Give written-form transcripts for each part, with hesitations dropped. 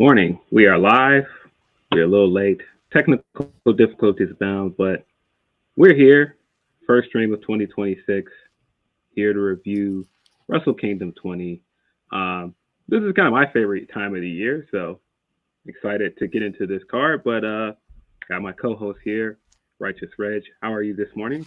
Morning. We are live. We're a little late. Technical difficulties abound, but we're here. First stream of 2026. Here to review Wrestle Kingdom 20. This is kind of my favorite time of the year, so excited to get into this card. But got my co-host here, Righteous Reg. How are you this morning?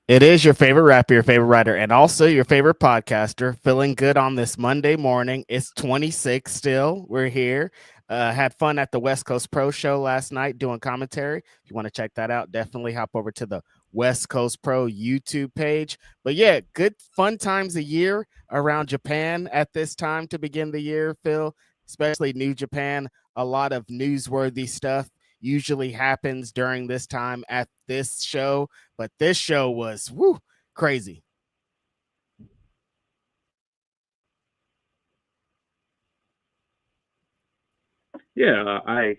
It is your favorite rapper, your favorite writer, and also your favorite podcaster. Feeling good on this Monday morning. It's 26 still. We're here. Had fun at the West Coast Pro Show last night doing commentary. If you want to check that out, definitely hop over to the West Coast Pro YouTube page. But yeah, good fun times a year around Japan at this time to begin the year, Phil, especially New Japan. A lot of newsworthy stuff usually happens during this time at this show, but this show was crazy. Yeah, I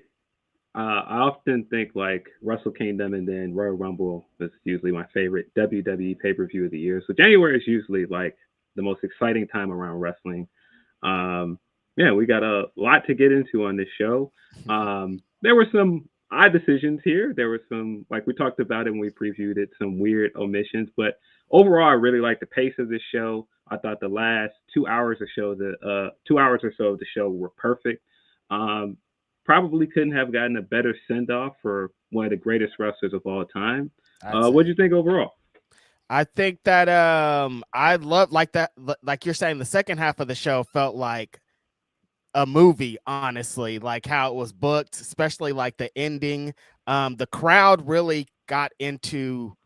often think like Wrestle Kingdom and then Royal Rumble is usually my favorite WWE pay per view of the year. So January is usually like the most exciting time around wrestling. Yeah, we got a lot to get into on this show. There were some odd decisions here. There were some, like we talked about it when we previewed it, some weird omissions. But overall, I really like the pace of this show. I thought the last 2 hours or so, 2 hours or so of the show were perfect. Probably couldn't have gotten a better send off for one of the greatest wrestlers of all time. What do you think overall? I think that I love like that, like you're saying, the second half of the show felt like a movie, honestly, like how it was booked, especially like the ending. The crowd really got into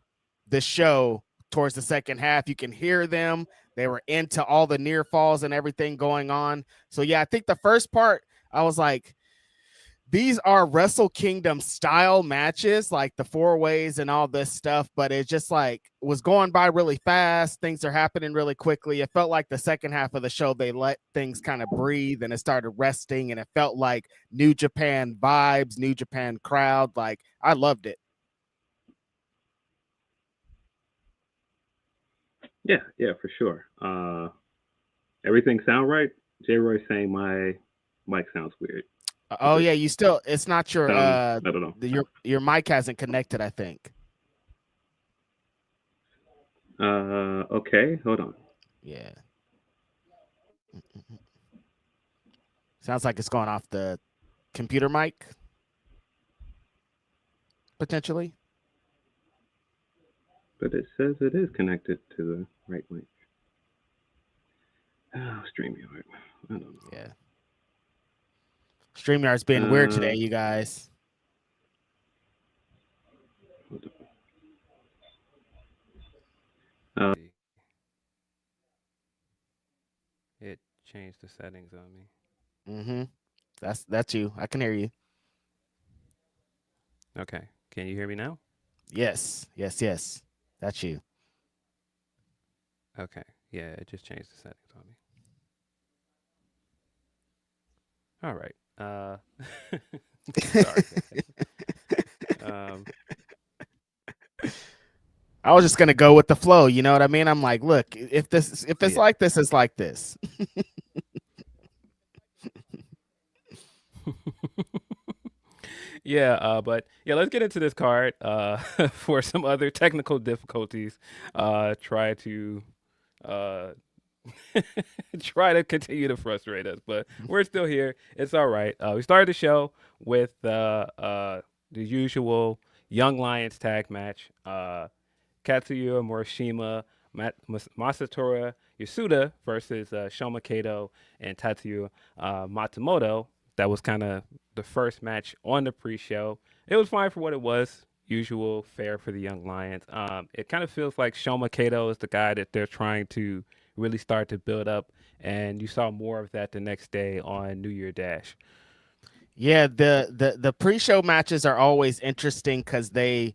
the show towards the second half. You can hear them. They were into all the near falls and everything going on. So yeah, I think the first part, I was like, these are Wrestle Kingdom style matches, like the 4-ways and all this stuff, but it just like was going by really fast. Things are happening really quickly. It felt like the second half of the show, they let things kind of breathe and it started resting, and it felt like New Japan vibes, New Japan crowd. Like, I loved it. Yeah, for sure. Everything sound right? J Roy saying my mic sounds weird. Oh yeah, you still, it's not your I don't know. your mic hasn't connected, I think. Okay, hold on. Yeah. Sounds like it's going off the computer mic, potentially. But it says it is connected to the right mic. Oh, StreamYard. I don't know. Yeah. StreamYard's being weird today, you guys. It changed the settings on me. Mm-hmm. That's you. I can hear you. Okay. Can you hear me now? Yes. That's you. Okay. Yeah, it just changed the settings on me. All right. Sorry. I was just gonna go with the flow. You know what I mean? I'm like, look, if it's like this, it's like this. But let's get into this card. For some other technical difficulties, try to try to continue to frustrate us, but we're still here. It's all right. We started the show with the usual Young Lions tag match. Katsuya Morishima, Masatora Yasuda versus Shoma Kato and Tatsuya Matsumoto. That was kind of the first match on the pre-show. It was fine for what it was. Usual fare for the Young Lions. It kind of feels like Shoma Kato is the guy that they're trying to really start to build up, and you saw more of that the next day on New Year Dash. Yeah, the pre-show matches are always interesting because they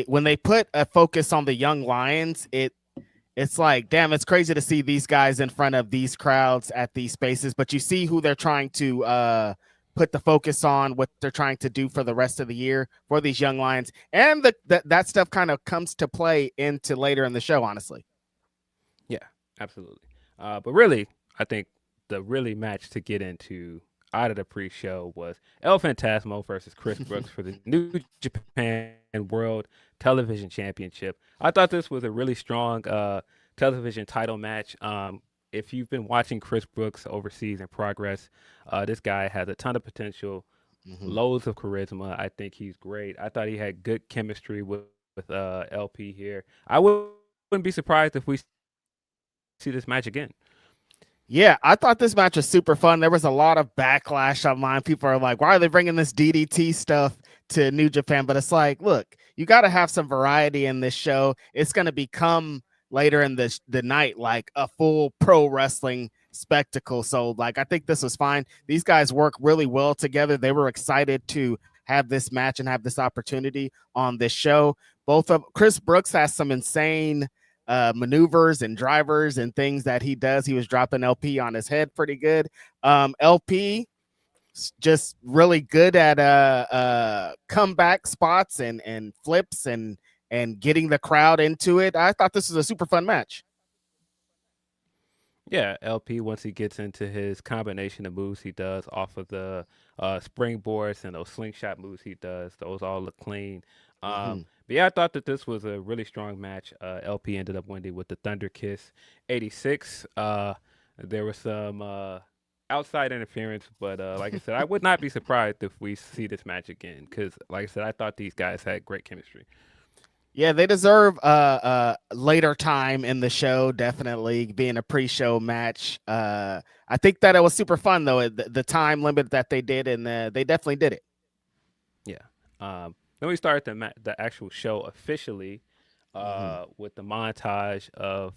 when they put a focus on the Young Lions, it's like, damn, it's crazy to see these guys in front of these crowds at these spaces, but you see who they're trying to put the focus on, what they're trying to do for the rest of the year for these Young Lions, and that stuff kind of comes to play into later in the show, honestly. Yeah, absolutely. But really, I think the really match to get into out of the pre-show was El Phantasmo versus Chris Brooks for the New Japan World Television Championship. I thought this was a really strong television title match. If you've been watching Chris Brooks overseas in progress, this guy has a ton of potential, loads of charisma. I think he's great. I thought he had good chemistry with LP here. I wouldn't be surprised if we see this match again. Yeah, I thought this match was super fun. There was a lot of backlash online. People are like, why are they bringing this DDT stuff to New Japan? But it's like, look, you got to have some variety in this show. It's going to become later in the night like a full pro wrestling spectacle. So, like, I think this was fine. These guys work really well together. They were excited to have this match and have this opportunity on this show. Both of Chris Brooks has some insane maneuvers and drivers and things that he does. He was dropping LP on his head pretty good. LP just really good at comeback spots and flips and getting the crowd into it. I thought this was a super fun match. Yeah, LP, once he gets into his combination of moves he does off of the springboards and those slingshot moves he does, those all look clean. But yeah, I thought that this was a really strong match. LP ended up winning with the Thunder Kiss 86. There was some outside interference, but like I said, I would not be surprised if we see this match again because, like I said, I thought these guys had great chemistry. Yeah, they deserve later time in the show, definitely being a pre-show match. I think that it was super fun, though, the time limit that they did, and they definitely did it. Yeah. Then we started the actual show officially with the montage of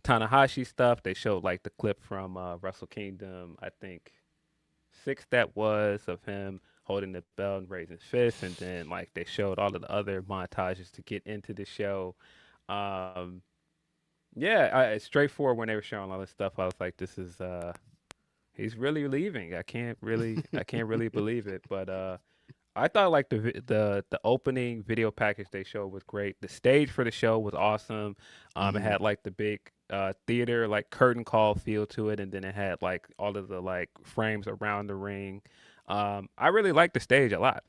Tanahashi stuff. They showed like the clip from Wrestle Kingdom, I think 6 that was, of him holding the belt and raising his fist, and then like they showed all of the other montages to get into the show. It's straightforward when they were showing all this stuff. I was like, this is he's really leaving. I can't really believe it, but I thought like the opening video package they showed was great. The stage for the show was awesome. It had like the big theater like curtain call feel to it, and then it had like all of the like frames around the ring. I really liked the stage a lot.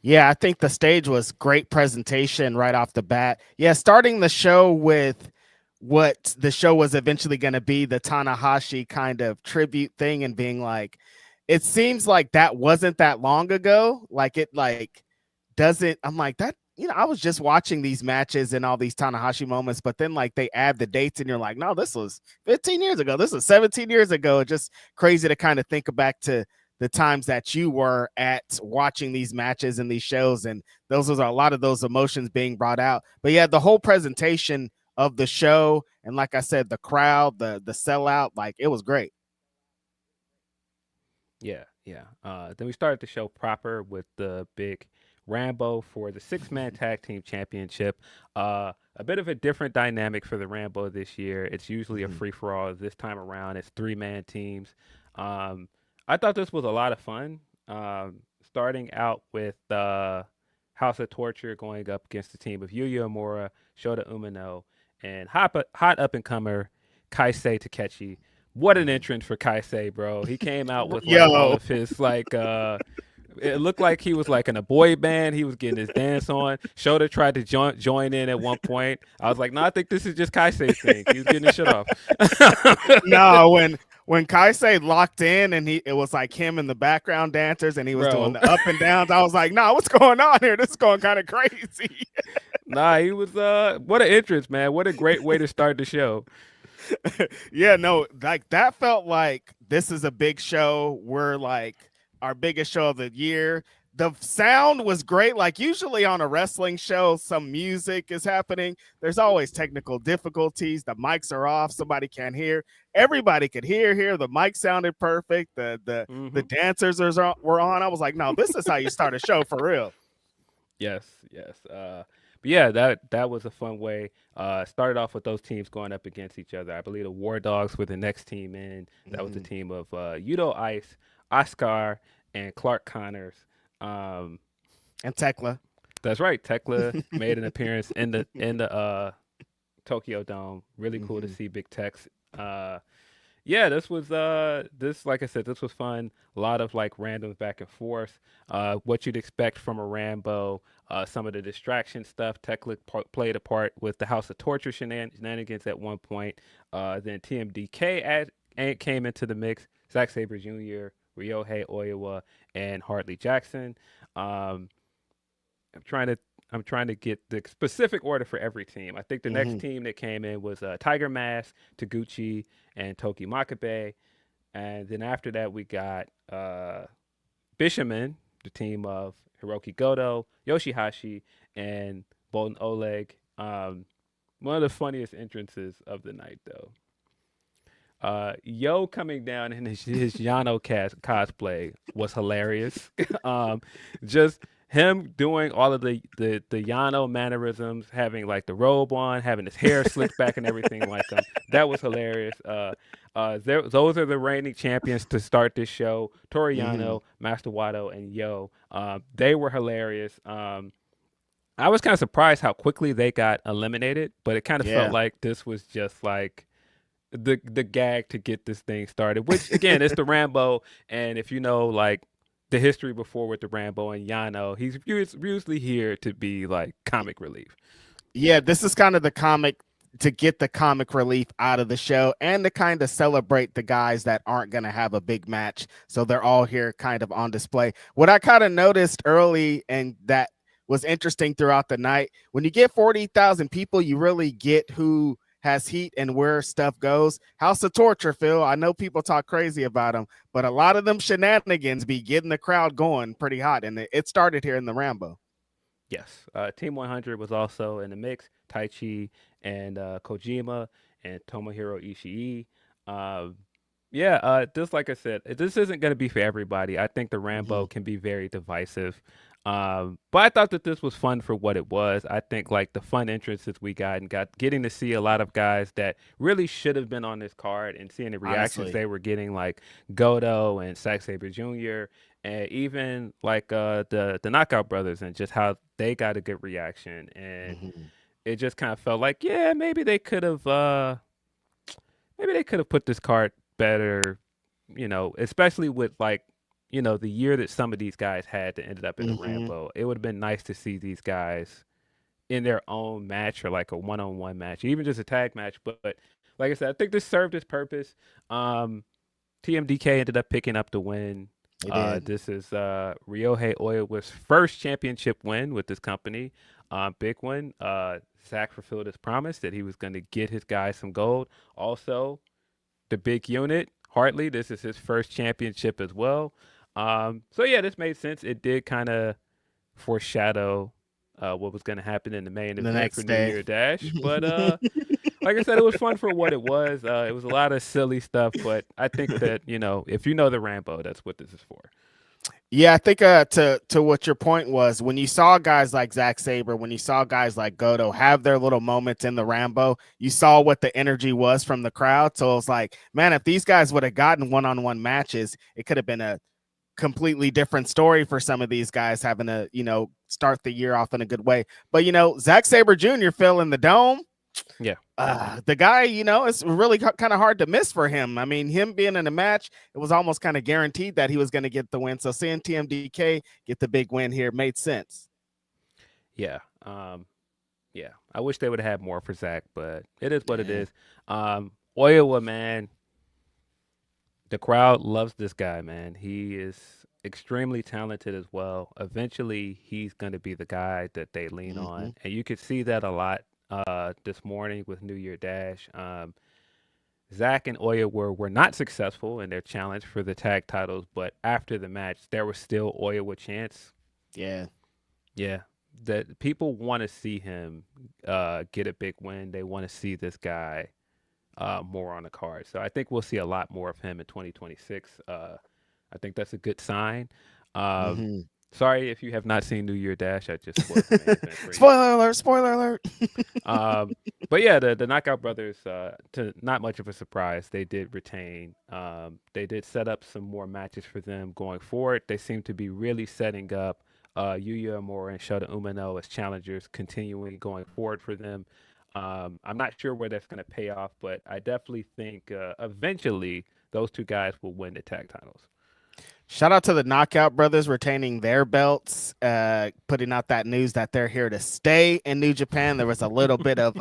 Yeah, I think the stage was great presentation right off the bat. Yeah, starting the show with what the show was eventually going to be, the Tanahashi kind of tribute thing, and being like, it seems like that wasn't that long ago. Like it like doesn't, I'm like that, I was just watching these matches and all these Tanahashi moments, but then like they add the dates and you're like, no, this was 15 years ago. This was 17 years ago. It's just crazy to kind of think back to the times that you were at watching these matches and these shows. And those was a lot of those emotions being brought out. But yeah, the whole presentation of the show, and like I said, the crowd, the sellout, like it was great. Yeah. Then we started the show proper with the big Rambo for the 6-man tag team championship. A bit of a different dynamic for the Rambo this year. It's usually a free-for-all. This time around, it's 3-man teams. I thought this was a lot of fun. Starting out with House of Torture going up against the team of Yuya Uemura, Shota Umino, and hot up-and-comer Kaisei Takeshi. What an entrance for Kaisei, bro. He came out with like, all of his like it looked like he was like in a boy band. He was getting his dance on. Shota tried to join in at one point. I was like, no, I think this is just Kaisei's thing. He was getting his shit off. No, when Kaisei locked in and it was like him and the background dancers and he was doing the up and downs, I was like, nah, what's going on here? This is going kind of crazy. Nah, he was what an entrance, man. What a great way to start the show. Yeah, no, like that felt like this is a big show. We're like our biggest show of the year. The sound was great. Like usually on a wrestling show, some music is happening. There's always technical difficulties. The mics are off. Somebody can't hear. Everybody could hear here. The mic sounded perfect. The dancers were on. I was like, no, this is how you start a show for real. Yes. But yeah, that was a fun way. Started off with those teams going up against each other. I believe the War Dogs were the next team in. That was the team of Yudo Ice, Oscar, and Clark Connors. And Tekla. That's right. Tekla made an appearance in the Tokyo Dome. Really cool to see Big Tex Yeah, this was like I said, this was fun. A lot of like randoms back and forth. What you'd expect from a Rambo. Some of the distraction stuff. Tekla played a part with the House of Torture shenanigans at one point. Then TMDK came into the mix. Zack Sabre Jr., Ryohei Oiwa, and Hartley Jackson. Um, I'm trying to get the specific order for every team. I think the next team that came in was Tiger Mask, Taguchi, and Toki Makabe. And then after that, we got Bishaman, the team of Hiroki Goto, Yoshihashi, and Bolton Oleg. One of the funniest entrances of the night, though. Yo coming down in his Yano cosplay was hilarious. Just him doing all of the Yano mannerisms, having like the robe on, having his hair slicked back and everything like them. That was hilarious. Those are the reigning champions to start this show. Toru Yano, Master Wato, and Yo. They were hilarious. I was kind of surprised how quickly they got eliminated, but it kind of felt like this was just like the gag to get this thing started, which again it's the Rambo, and if you know like the history before with the Rambo and Yano, he's usually here to be like comic relief. Yeah, this is kind of the comic to get the comic relief out of the show and to kind of celebrate the guys that aren't going to have a big match, so they're all here kind of on display. What I kind of noticed early and that was interesting throughout the night, when you get 40,000 people, you really get who has heat and where stuff goes. House of Torture, Phil. I know people talk crazy about them, but a lot of them shenanigans be getting the crowd going pretty hot, and it started here in the Rambo. Yes, Team 100 was also in the mix. Taichi and Kojima and Tomohiro Ishii. Just like I said, this isn't going to be for everybody. I think the Rambo can be very divisive. But I thought that this was fun for what it was. I think like the fun entrances we got and getting to see a lot of guys that really should have been on this card and seeing the reactions they were getting, like Goto and Zack Sabre Jr. and even like the Knockout Brothers, and just how they got a good reaction. And it just kind of felt like, yeah, maybe they could have put this card better, especially with like, the year that some of these guys had that ended up in the Rambo. It would have been nice to see these guys in their own match or like a one-on-one match, even just a tag match. But like I said, I think this served its purpose. TMDK ended up picking up the win. This is Ryohei Oiwa's first championship win with this company. Big one. Zach fulfilled his promise that he was going to get his guys some gold. Also, the big unit, Hartley, this is his first championship as well. This made sense. It did kind of foreshadow what was going to happen in the main event for New Year Dash. But like I said, it was fun for what it was. It was a lot of silly stuff, but I think that, if you know the Rambo, that's what this is for. Yeah, I think to what your point was, when you saw guys like Zack Sabre, when you saw guys like Goto have their little moments in the Rambo, you saw what the energy was from the crowd. So it was like, man, if these guys would have gotten one-on-one matches, it could have been a completely different story for some of these guys having to, start the year off in a good way. But, Zack Sabre Jr. fell in the dome. Yeah. The guy, it's really kind of hard to miss for him. I mean, him being in a match, it was almost kind of guaranteed that he was going to get the win. So seeing TMDK get the big win here made sense. Yeah. I wish they would have had more for Zach, but it is what it is. Oiwa, man, the crowd loves this guy, man. He is extremely talented as well. Eventually, he's going to be the guy that they lean on. And you could see that a lot this morning with New Year Dash. Zach and Oiwa were not successful in their challenge for the tag titles, but after the match, there was still Oiwa chants. Yeah. That people want to see him get a big win. They want to see this guy more on the card. So I think we'll see a lot more of him in 2026. I think that's a good sign. Sorry if you have not seen New Year Dash. I just spoiled the main event for you. Spoiler alert. But yeah, the Knockout Brothers, to not much of a surprise, they did retain. They did set up some more matches for them going forward. They seem to be really setting up Yuya Amora and Shota Umino as challengers, continuing going forward for them. I'm not sure where that's going to pay off, but I definitely think eventually those two guys will win the tag titles. Shout out to the Knockout Brothers retaining their belts, putting out that news that they're here to stay in New Japan. There was a little bit of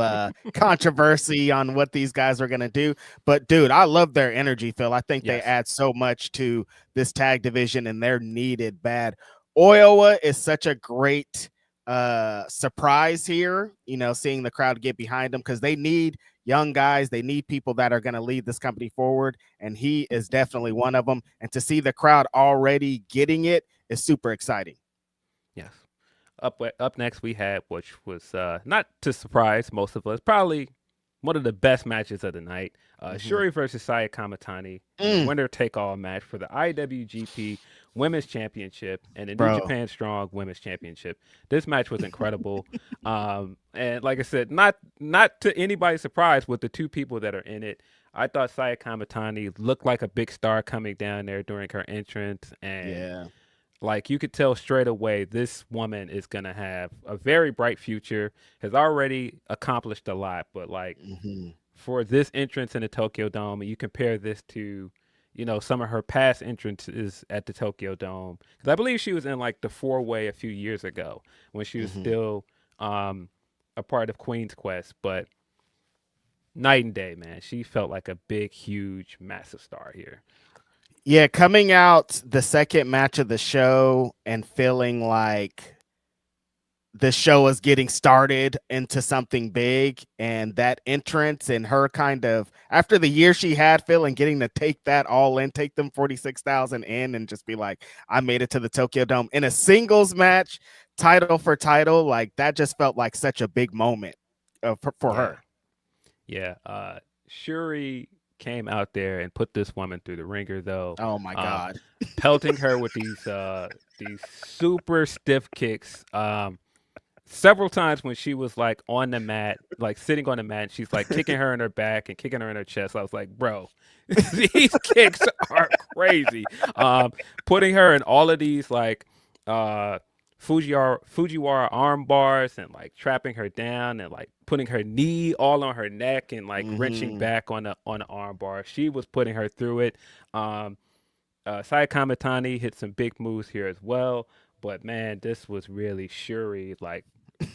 controversy on what these guys are going to do. But, dude, I love their energy, Phil. I think they add so much to this tag division, and they're needed bad. Iowa is such a great surprise here, you know, seeing the crowd get behind them because they need young guys. They need people that are going to lead this company forward, and he is definitely one of them. And to see the crowd already getting it is super exciting. Yes. Up next we had, which was not to surprise most of us, probably one of the best matches of the night. Shuri versus Saya Kamitani, winner take all match for the IWGP Women's Championship and the New Japan Strong Women's Championship. This match was incredible. And like I said, not to anybody's surprise with the two people that are in it. I thought Saya Kamitani looked like a big star coming down there during her entrance, and like you could tell straight away this woman is going to have a very bright future, has already accomplished a lot, but like for this entrance in the Tokyo Dome, and you compare this to, you know, some of her past entrances at the Tokyo Dome, because I believe she was in like the 4-way a few years ago when she was still a part of Queen's Quest, but night and day, man. She felt like a big, huge, massive star here. Yeah, coming out the second match of the show and feeling like the show is getting started into something big, and that entrance and her kind of after the year she had, Phil, and getting to take that all in, take them 46,000 in, and just be like, I made it to the Tokyo Dome in a singles match, title for title. Like that just felt like such a big moment for her. Yeah, Shuri came out there and put this woman through the ringer, though. Oh my God, pelting her with these super stiff kicks. Several times when she was like on the mat, like sitting on the mat, she's like kicking her in her back and kicking her in her chest. I was like, bro, these kicks are crazy. Putting her in all of these like Fujiwara arm bars and like trapping her down and like putting her knee all on her neck and like wrenching back on the arm bar. She was putting her through it. Saya Kamitani hit some big moves here as well. But man, this was really Shuri. Like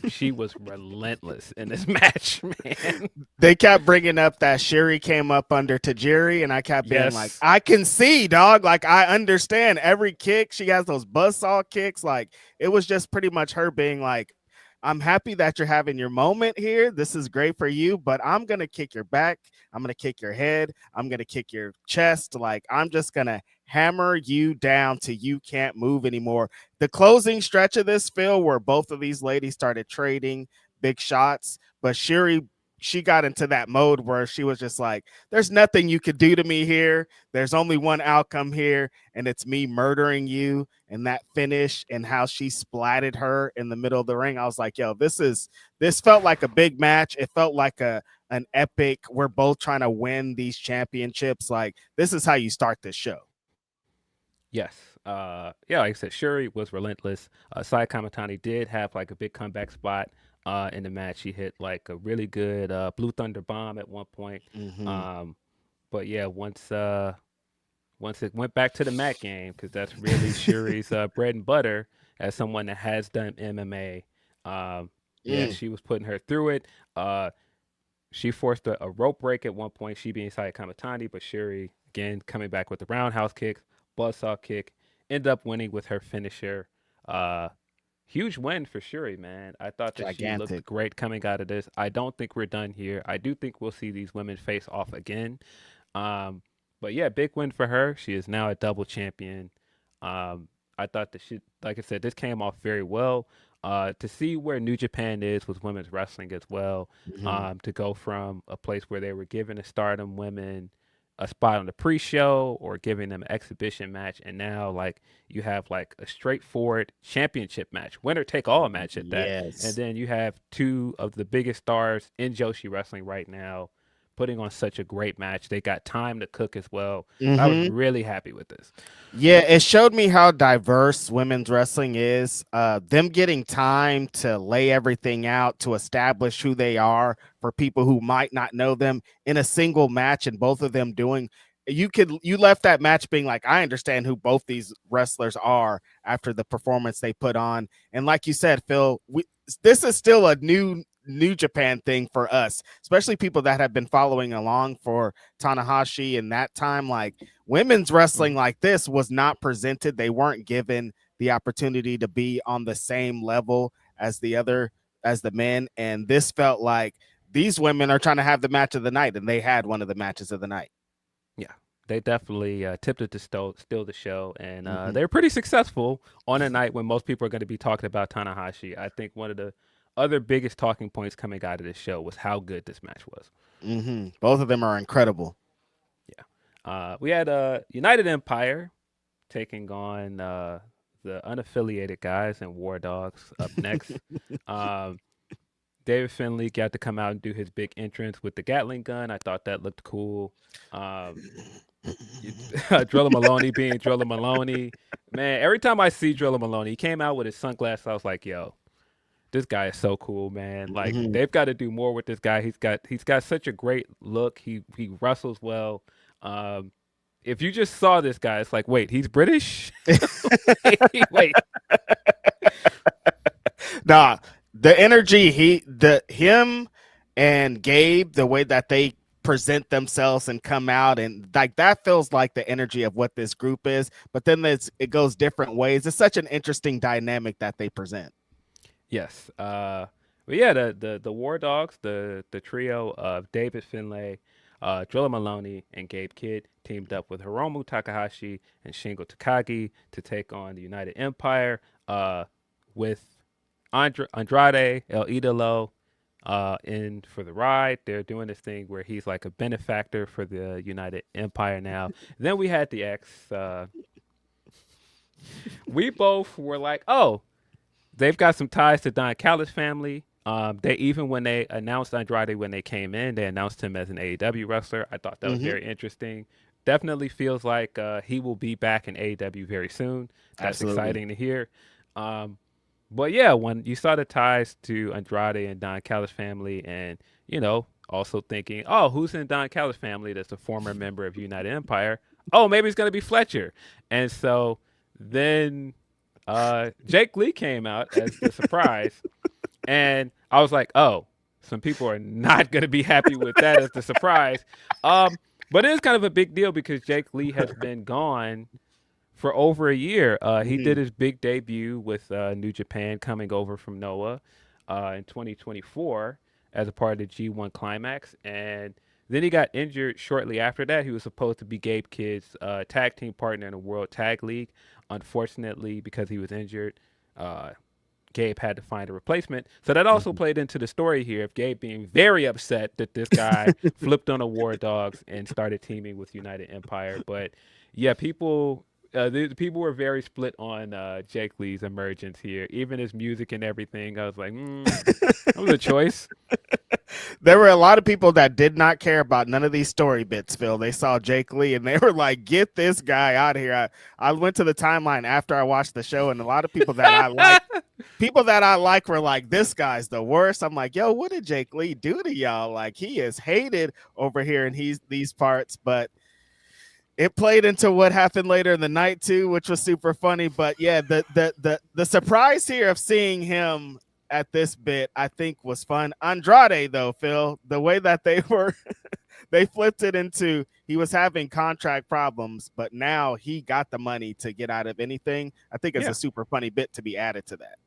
she was relentless in this match, man. They kept bringing up that Shuri came up under Tajiri, and I kept being like, I can see, dog. Like, I understand every kick. She has those buzzsaw kicks. Like, it was just pretty much her being like, I'm happy that you're having your moment here. This is great for you, but I'm going to kick your back. I'm going to kick your head. I'm going to kick your chest. Like, I'm just going to hammer you down till you can't move anymore. The closing stretch of this, Phil, where both of these ladies started trading big shots, but Shuri, she got into that mode where she was just like, there's nothing you could do to me here. There's only one outcome here, and it's me murdering you. And that finish and how she splatted her in the middle of the ring, I was like, yo, this felt like a big match. It felt like an epic. We're both trying to win these championships. Like, this is how you start this show. Yes. Yeah, like I said, Shuri was relentless. Saya Kamitani did have like a big comeback spot in the match. She hit like a really good Blue Thunder bomb at one point. But yeah, once it went back to the mat game, because that's really Shuri's bread and butter as someone that has done MMA. Yeah, she was putting her through it. She forced a rope break at one point, she being Saya Kamitani, but Shuri, again, coming back with the roundhouse kick, buzzsaw kick, ended up winning with her finisher. Huge win for Shuri, man. I thought that she looked great coming out of this. I don't think we're done here. I do think we'll see these women face off again. But yeah, big win for her. She is now a double champion. I thought that she, like I said, this came off very well. To see where New Japan is with women's wrestling as well, to go from a place where they were giving the Stardom women a spot on the pre-show or giving them an exhibition match, and now like you have like a straightforward championship match, winner take all match at that. And then you have two of the biggest stars in Joshi wrestling right now putting on such a great match. They got time to cook as well. Mm-hmm. I was really happy with this. Yeah, it showed me how diverse women's wrestling is. Them getting time to lay everything out, to establish who they are for people who might not know them in a single match, and both of them doing. You left that match being like, I understand who both these wrestlers are after the performance they put on. And like you said, Phil, this is still a New Japan thing for us, especially people that have been following along for Tanahashi in that time. Like, women's wrestling like this was not presented. They weren't given the opportunity to be on the same level as the men. And this felt like these women are trying to have the match of the night, and they had one of the matches of the night. Yeah, they definitely tipped it to steal the show, and they're pretty successful on a night when most people are going to be talking about Tanahashi. I think one of the other biggest talking points coming out of this show was how good this match was. Both of them are incredible. Yeah, we had United Empire taking on the unaffiliated guys and War Dogs up next. David Finlay got to come out and do his big entrance with the Gatling gun. I thought that looked cool. Drilla Maloney being Drilla Maloney. Man, every time I see Drilla Maloney, he came out with his sunglasses. I was like, yo, this guy is so cool, man. Like, they've got to do more with this guy. He's got such a great look. He wrestles well. If you just saw this guy, it's like, wait, he's British? Wait. Nah. The energy, him and Gabe, the way that they present themselves and come out, and like that feels like the energy of what this group is. But then it goes different ways. It's such an interesting dynamic that they present. Yes. But yeah, the War Dogs, the trio of David Finlay, Drilla Maloney, and Gabe Kidd teamed up with Hiromu Takahashi and Shingo Takagi to take on the United Empire with Andrade El Idolo in for the ride. They're doing this thing where he's like a benefactor for the United Empire now. Then we had the X. We both were like, oh, they've got some ties to Don Callis family. When they announced Andrade when they came in, they announced him as an AEW wrestler. I thought that was very interesting. Definitely feels like he will be back in AEW very soon. That's exciting to hear. But yeah, when you saw the ties to Andrade and Don Callis family, and also thinking, oh, who's in Don Callis family that's a former member of United Empire? Oh, maybe it's gonna be Fletcher. And so then Jake Lee came out as the surprise, and I was like, oh, some people are not gonna be happy with that as the surprise. But it is kind of a big deal because Jake Lee has been gone for over a year. He did his big debut with New Japan coming over from Noah in 2024 as a part of the G1 Climax. And then he got injured shortly after that. He was supposed to be Gabe Kidd's tag team partner in the World Tag League. Unfortunately, because he was injured, Gabe had to find a replacement. So that also played into the story here of Gabe being very upset that this guy flipped on a War Dogs and started teaming with United Empire. But yeah, people were very split on Jake Lee's emergence here. Even his music and everything, I was like, that was a choice. There were a lot of people that did not care about none of these story bits, Phil. They saw Jake Lee and they were like, get this guy out of here. I went to the timeline after I watched the show, and a lot of people that I like were like, this guy's the worst. I'm like, yo, what did Jake Lee do to y'all? Like, he is hated over here in these parts. But it played into what happened later in the night too, which was super funny. But yeah, the surprise here of seeing him at this bit, I think, was fun. Andrade, though, Phil, the way that they flipped it into he was having contract problems, but now he got the money to get out of anything. I think it's a super funny bit to be added to that.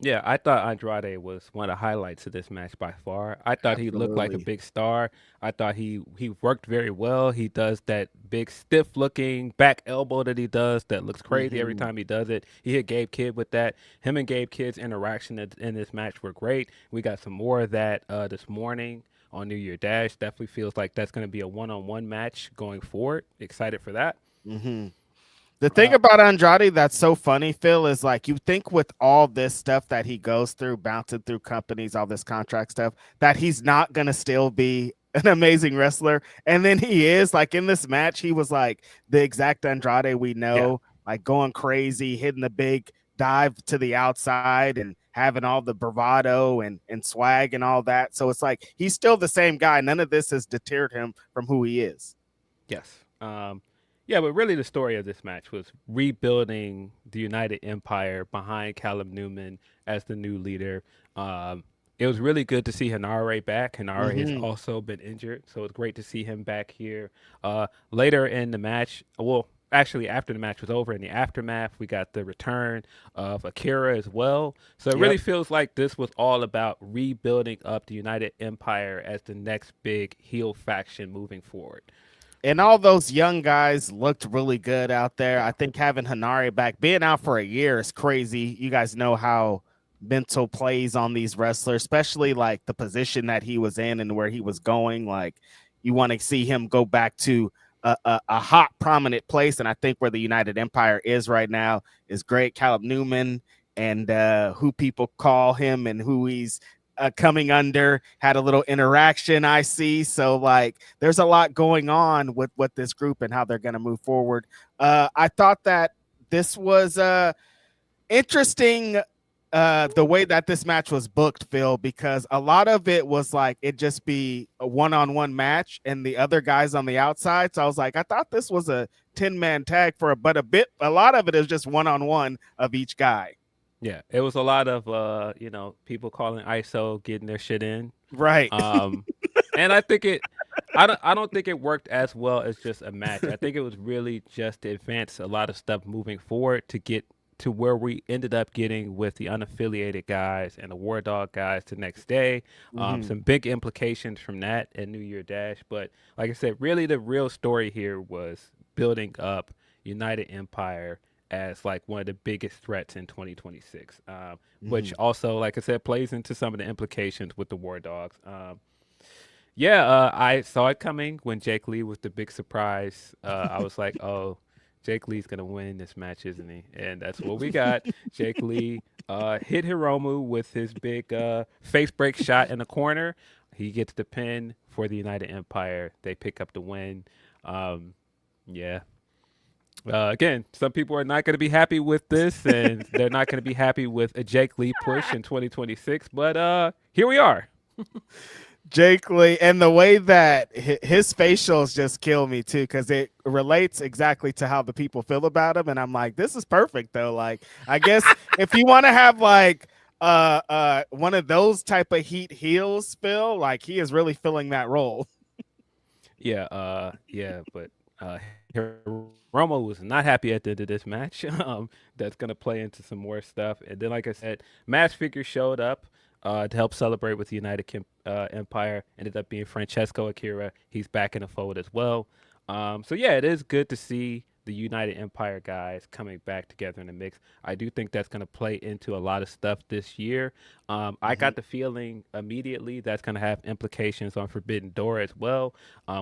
Yeah, I thought Andrade was one of the highlights of this match by far. I thought he looked like a big star. I thought he worked very well. He does that big stiff-looking back elbow that he does that looks crazy every time he does it. He hit Gabe Kidd with that. Him and Gabe Kidd's interaction in this match were great. We got some more of that this morning on New Year Dash. Definitely feels like that's going to be a one-on-one match going forward. Excited for that. The thing about Andrade that's so funny, Phil, is like you think with all this stuff that he goes through, bouncing through companies, all this contract stuff, that he's not going to still be an amazing wrestler. And then he is like in this match, he was like the exact Andrade we know, like going crazy, hitting the big dive to the outside and having all the bravado and swag and all that. So it's like he's still the same guy. None of this has deterred him from who he is. Yes. Yeah, but really the story of this match was rebuilding the United Empire behind Callum Newman as the new leader. It was really good to see Hanare back. Hanare has also been injured, so it's great to see him back here. Later in the match, well, actually after the match was over, in the aftermath, we got the return of Akira as well. So it really feels like this was all about rebuilding up the United Empire as the next big heel faction moving forward. And all those young guys looked really good out there. I think having Hanare back, being out for a year is crazy. You guys know how mental plays on these wrestlers, especially like the position that he was in and where he was going. Like you want to see him go back to a hot, prominent place. And I think where the United Empire is right now is great. Callum Newman and who people call him and who he's coming under had a little interaction, I see. So like there's a lot going on with this group and how they're going to move forward. I thought that this was interesting, the way that this match was booked, Phil, because a lot of it was like it just be a one-on-one match and the other guys on the outside. So I was like, I thought this was a 10-man tag a lot of it is just one-on-one of each guy. Yeah, it was a lot of people calling ISO, getting their shit in. Right. And I don't think it worked as well as just a match. I think it was really just to advance a lot of stuff moving forward to get to where we ended up getting with the unaffiliated guys and the War Dog guys the next day. Some big implications from that and New Year Dash. But like I said, really the real story here was building up United Empire as like one of the biggest threats in 2026, which also, like I said, plays into some of the implications with the War Dogs. I saw it coming when Jake Lee was the big surprise. I was like, oh, Jake Lee's going to win this match, isn't he? And that's what we got. Jake Lee hit Hiromu with his big face break shot in the corner. He gets the pin for the United Empire. They pick up the win. Again, some people are not going to be happy with this, and they're not going to be happy with a Jake Lee push in 2026. But here we are. Jake Lee, and the way that his facials just kill me too, because it relates exactly to how the people feel about him. And I'm like, this is perfect though. Like, I guess if you want to have like one of those type of heat heels, Phil, like he is really filling that role. But Hiromu was not happy at the end of this match. That's going to play into some more stuff. And then, like I said, Mask Figure showed up to help celebrate with the United Empire. Ended up being Francesco Akira. He's back in the fold as well. It is good to see the United Empire guys coming back together in the mix. I do think that's going to play into a lot of stuff this year. I got the feeling immediately that's going to have implications on Forbidden Door as well.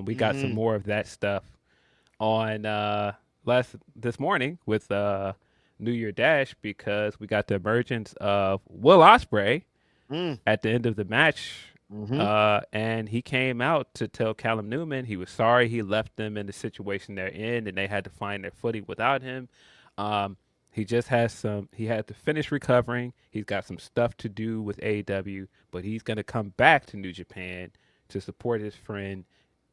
We got some more of that stuff on this morning with New Year Dash, because we got the emergence of Will Ospreay at the end of the match. And he came out to tell Callum Newman he was sorry he left them in the situation they're in and they had to find their footing without him. He just he had to finish recovering. He's got some stuff to do with AEW, but he's going to come back to New Japan to support his friend,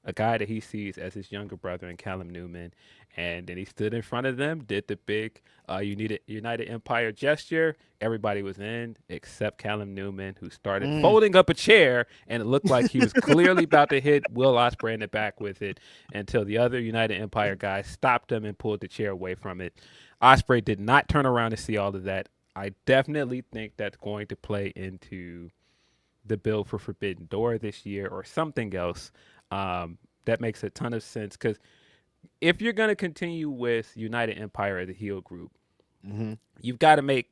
a guy that he sees as his younger brother in Callum Newman. And then he stood in front of them, did the big United Empire gesture. Everybody was in except Callum Newman, who started folding up a chair, and it looked like he was clearly about to hit Will Ospreay in the back with it until the other United Empire guy stopped him and pulled the chair away from it. Ospreay did not turn around to see all of that. I definitely think that's going to play into the build for Forbidden Door this year or something else. That makes a ton of sense, because if you're going to continue with United Empire as a heel group, you've got to make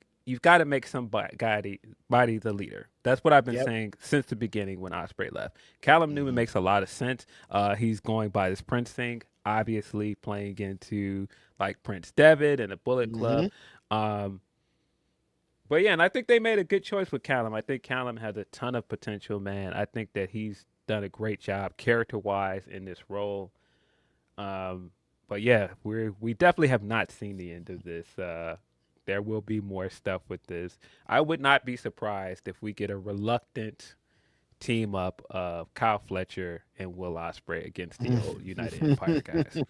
somebody the leader. That's what I've been saying since the beginning when Ospreay left. Callum Newman makes a lot of sense. He's going by this Prince thing, obviously playing into like Prince Devitt and the Bullet Club. And I think they made a good choice with Callum. I think Callum has a ton of potential, man. I think that he's done a great job character-wise in this role. But yeah, we definitely have not seen the end of this. There will be more stuff with this. I would not be surprised if we get a reluctant team up of Kyle Fletcher and Will Ospreay against the old United Empire guys.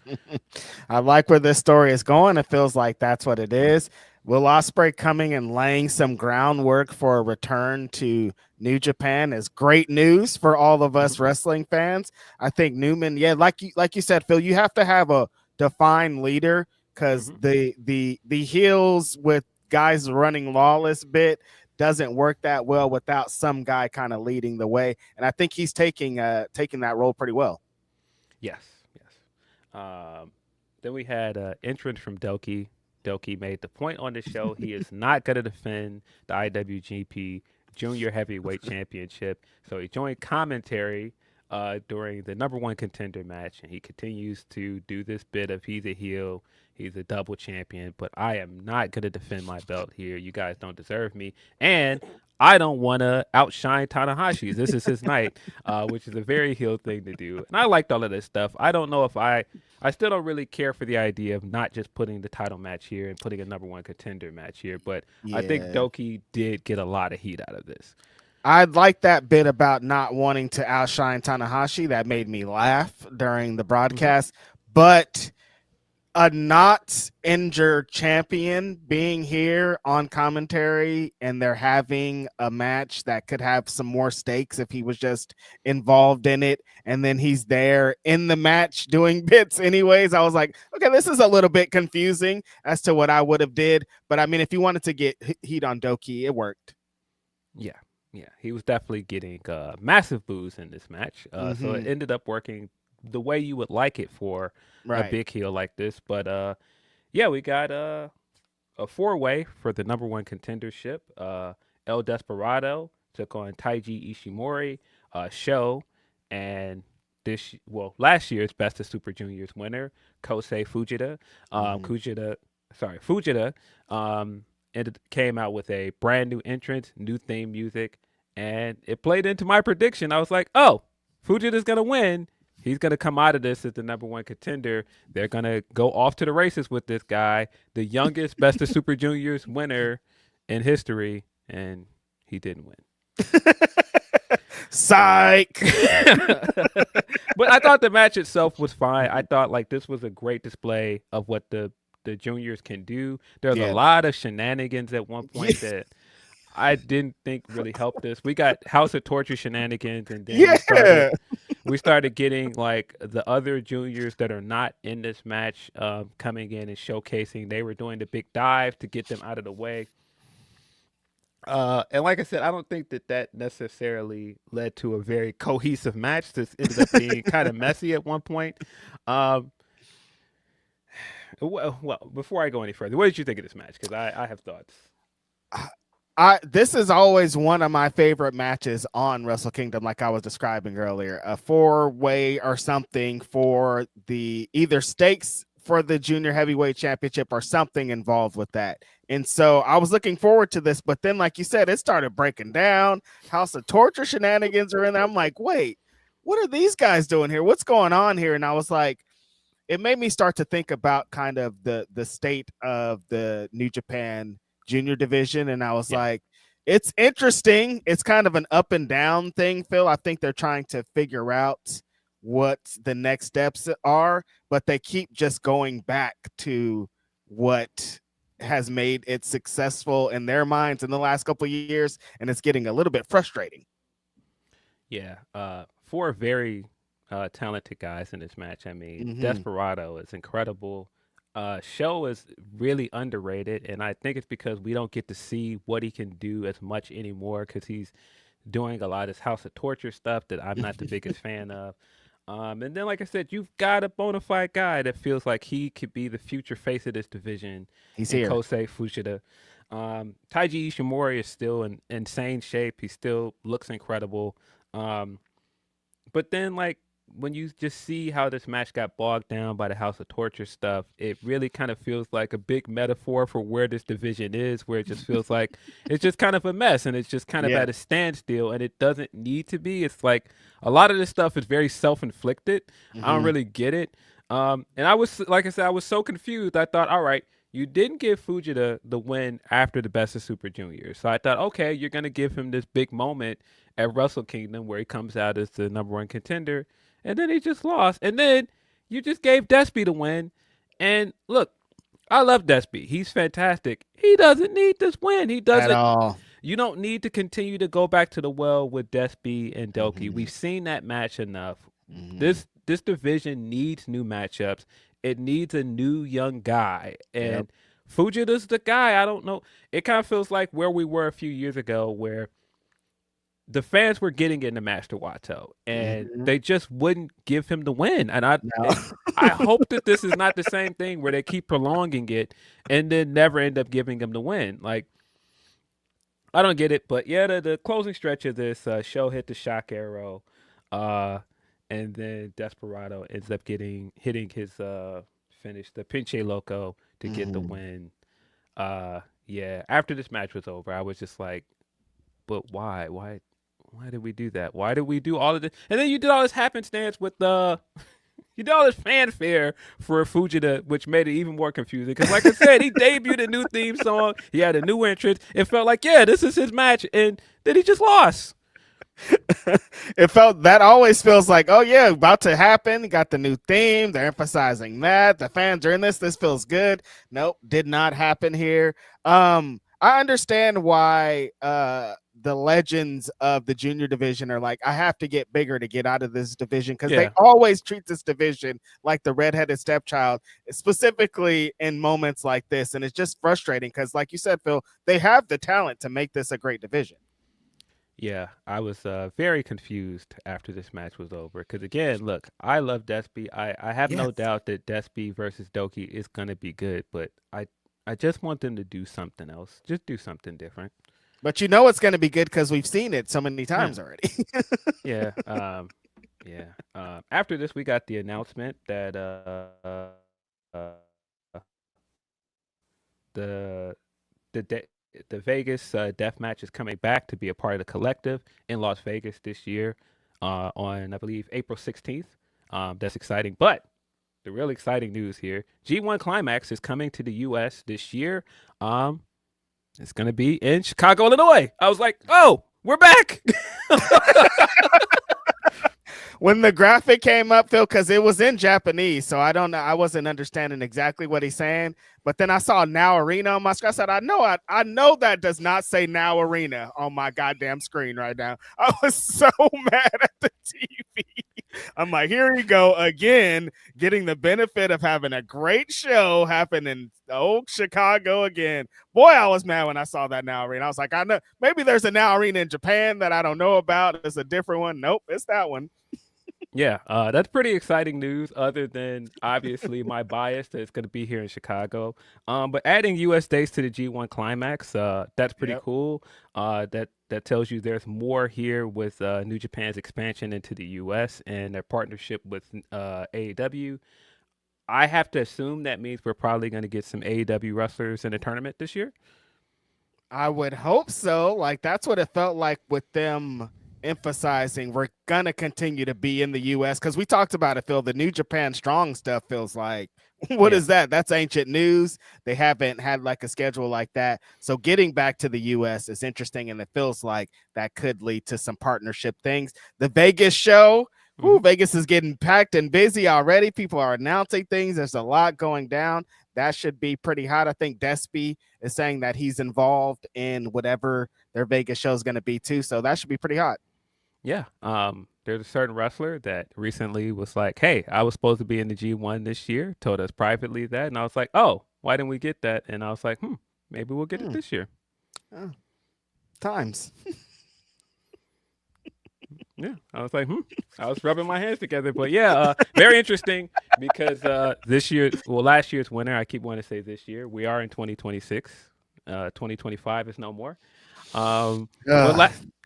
I like where this story is going. It feels like that's what it is. Will Ospreay coming and laying some groundwork for a return to New Japan is great news for all of us wrestling fans. I think Newman, like you said, Phil, you have to have a defined leader because the heels with guys running lawless bit doesn't work that well without some guy kind of leading the way. And I think he's taking that role pretty well. Yes. Then we had entrance from Doki. Doki made the point on the show he is not going to defend the IWGP Junior Heavyweight Championship. So he joined commentary during the number one contender match, and he continues to do this bit of he's a heel, he's a double champion, but I am not going to defend my belt here. You guys don't deserve me. And I don't want to outshine Tanahashi. This is his night, which is a very heel thing to do. And I liked all of this stuff. I don't know if I still don't really care for the idea of not just putting the title match here and putting a number one contender match here, but I think Doki did get a lot of heat out of this. I like that bit about not wanting to outshine Tanahashi. That made me laugh during the broadcast. But a not injured champion being here on commentary and they're having a match that could have some more stakes if he was just involved in it, and then he's there in the match doing bits anyways. I was like, okay, this is a little bit confusing as to what I would have did. But I mean, if you wanted to get heat on Doki, it worked. Yeah, he was definitely getting massive boos in this match. So it ended up working the way you would like it for a big heel like this. But we got a 4-way for the number one contendership. El Desperado took on Taiji Ishimori, Sho, and last year's Best of Super Juniors winner, Kosei Fujita. Fujita it came out with a brand new entrance, new theme music, and it played into my prediction. I was like, oh, Fujita's going to win. He's going to come out of this as the number one contender. They're going to go off to the races with this guy, the youngest Best of Super Juniors winner in history, and he didn't win. Psych. But I thought the match itself was fine. I thought like this was a great display of what the juniors can do. There's a lot of shenanigans at one point that I didn't think really helped us. We got House of Torture shenanigans, and then we started getting like the other juniors that are not in this match coming in and showcasing. They were doing the big dive to get them out of the way. And like I said, I don't think that necessarily led to a very cohesive match. This ended up being kind of messy at one point. Well, before I go any further, what did you think of this match? Because I have thoughts. This is always one of my favorite matches on Wrestle Kingdom, like I was describing earlier. A 4-way or something for the either stakes for the Junior Heavyweight Championship or something involved with that. And so I was looking forward to this, but then, like you said, it started breaking down. House of Torture shenanigans are in there. I'm like, wait, what are these guys doing here? What's going on here? And I was like, it made me start to think about kind of the state of the New Japan Junior division. And I was like, it's interesting. It's kind of an up and down thing, Phil. I think they're trying to figure out what the next steps are, but they keep just going back to what has made it successful in their minds in the last couple of years. And it's getting a little bit frustrating. Yeah. 4 very talented guys in this match. I mean, Desperado is incredible. Sho is really underrated, and I think it's because we don't get to see what he can do as much anymore because he's doing a lot of this House of Torture stuff that I'm not the biggest fan of. And then, like I said, you've got a bona fide guy that feels like he could be the future face of this division. He's here. Kosei Fujita. Taiji Ishimori is still in insane shape. He still looks incredible. But then, like, when you just see how this match got bogged down by the House of Torture stuff, it really kind of feels like a big metaphor for where this division is, where it just feels like it's just kind of a mess and it's just kind of at a standstill, and it doesn't need to be. It's like a lot of this stuff is very self-inflicted. I don't really get it. And I was, like I said, I was so confused. I thought, all right, you didn't give Fujita the win after the Best of Super Junior. So I thought, okay, you're going to give him this big moment at Wrestle Kingdom where he comes out as the #1 contender. And then he just lost. And then you just gave Despy the win. And look, I love Despy. He's fantastic. He doesn't need this win. He doesn't. At all. You don't need to continue to go back to the well with Despy and Doki. We've seen that match enough. This division needs new matchups. It needs a new young guy. And Fujita's the guy. I don't know. It kind of feels like where we were a few years ago where the fans were getting into Master Wato and they just wouldn't give him the win. And I hope that this is not the same thing where they keep prolonging it and then never end up giving him the win. Like, I don't get it. But yeah, the closing stretch of this show hit the shock arrow. And then Desperado ends up hitting his finish, the Pinche Loco, to get the win. Yeah, after this match was over, I was just like, but why? Why did we do that? Why did we do all of this? And then you did all this happenstance with you did all this fanfare for Fujita, which made it even more confusing. Because like I said, he debuted a new theme song. He had a new entrance. It felt like, yeah, this is his match. And then he just lost. That always feels like, oh yeah, about to happen. Got the new theme. They're emphasizing that. The fans are in this. This feels good. Nope, did not happen here. I understand why the legends of the junior division are like, I have to get bigger to get out of this division, because they always treat this division like the redheaded stepchild, specifically in moments like this. And it's just frustrating because, like you said, Phil, they have the talent to make this a great division. Yeah, I was very confused after this match was over. Because, again, look, I love Despy. I have no doubt that Despy versus Doki is going to be good. But I just want them to do something else. Just do something different. But you know it's going to be good because we've seen it so many times already. Yeah. After this, we got the announcement that the Vegas death match is coming back to be a part of the collective in Las Vegas this year on, I believe, April 16th. That's exciting. But the really exciting news here, G1 Climax is coming to the U.S. this year. It's going to be in Chicago, Illinois. I was like, oh, we're back. When the graphic came up, Phil, because it was in Japanese, so I don't know. I wasn't understanding exactly what he's saying. But then I saw Now Arena on my screen. I said, I know that does not say Now Arena on my goddamn screen right now. I was so mad at the TV. I'm like, here you go again, getting the benefit of having a great show happen in old Chicago again. Boy, I was mad when I saw that Now Arena. I was like, I know maybe there's a Now Arena in Japan that I don't know about. It's a different one. Nope, it's that one. Yeah, that's pretty exciting news, other than obviously my bias that it's going to be here in Chicago. But adding U.S. dates to the G1 Climax, that's pretty cool. That tells you there's more here with New Japan's expansion into the U.S. and their partnership with AEW. I have to assume that means we're probably going to get some AEW wrestlers in the tournament this year. I would hope so. Like, that's what it felt like with them emphasizing we're gonna continue to be in the US, because we talked about it, Phil. The New Japan Strong stuff feels like, what is that? That's ancient news. They haven't had like a schedule like that. So getting back to the US is interesting, and it feels like that could lead to some partnership things. The Vegas show, Vegas is getting packed and busy already. People are announcing things. There's a lot going down. That should be pretty hot. I think Despy is saying that he's involved in whatever their Vegas show is going to be too. So that should be pretty hot. Yeah. There's a certain wrestler that recently was like, hey, I was supposed to be in the G1 this year, told us privately that. And I was like, oh, why didn't we get that? And I was like, maybe we'll get it this year. Times. Yeah. I was like, I was rubbing my hands together. But yeah, very interesting, because last year's winner, I keep wanting to say this year, we are in 2026. 2025 is no more.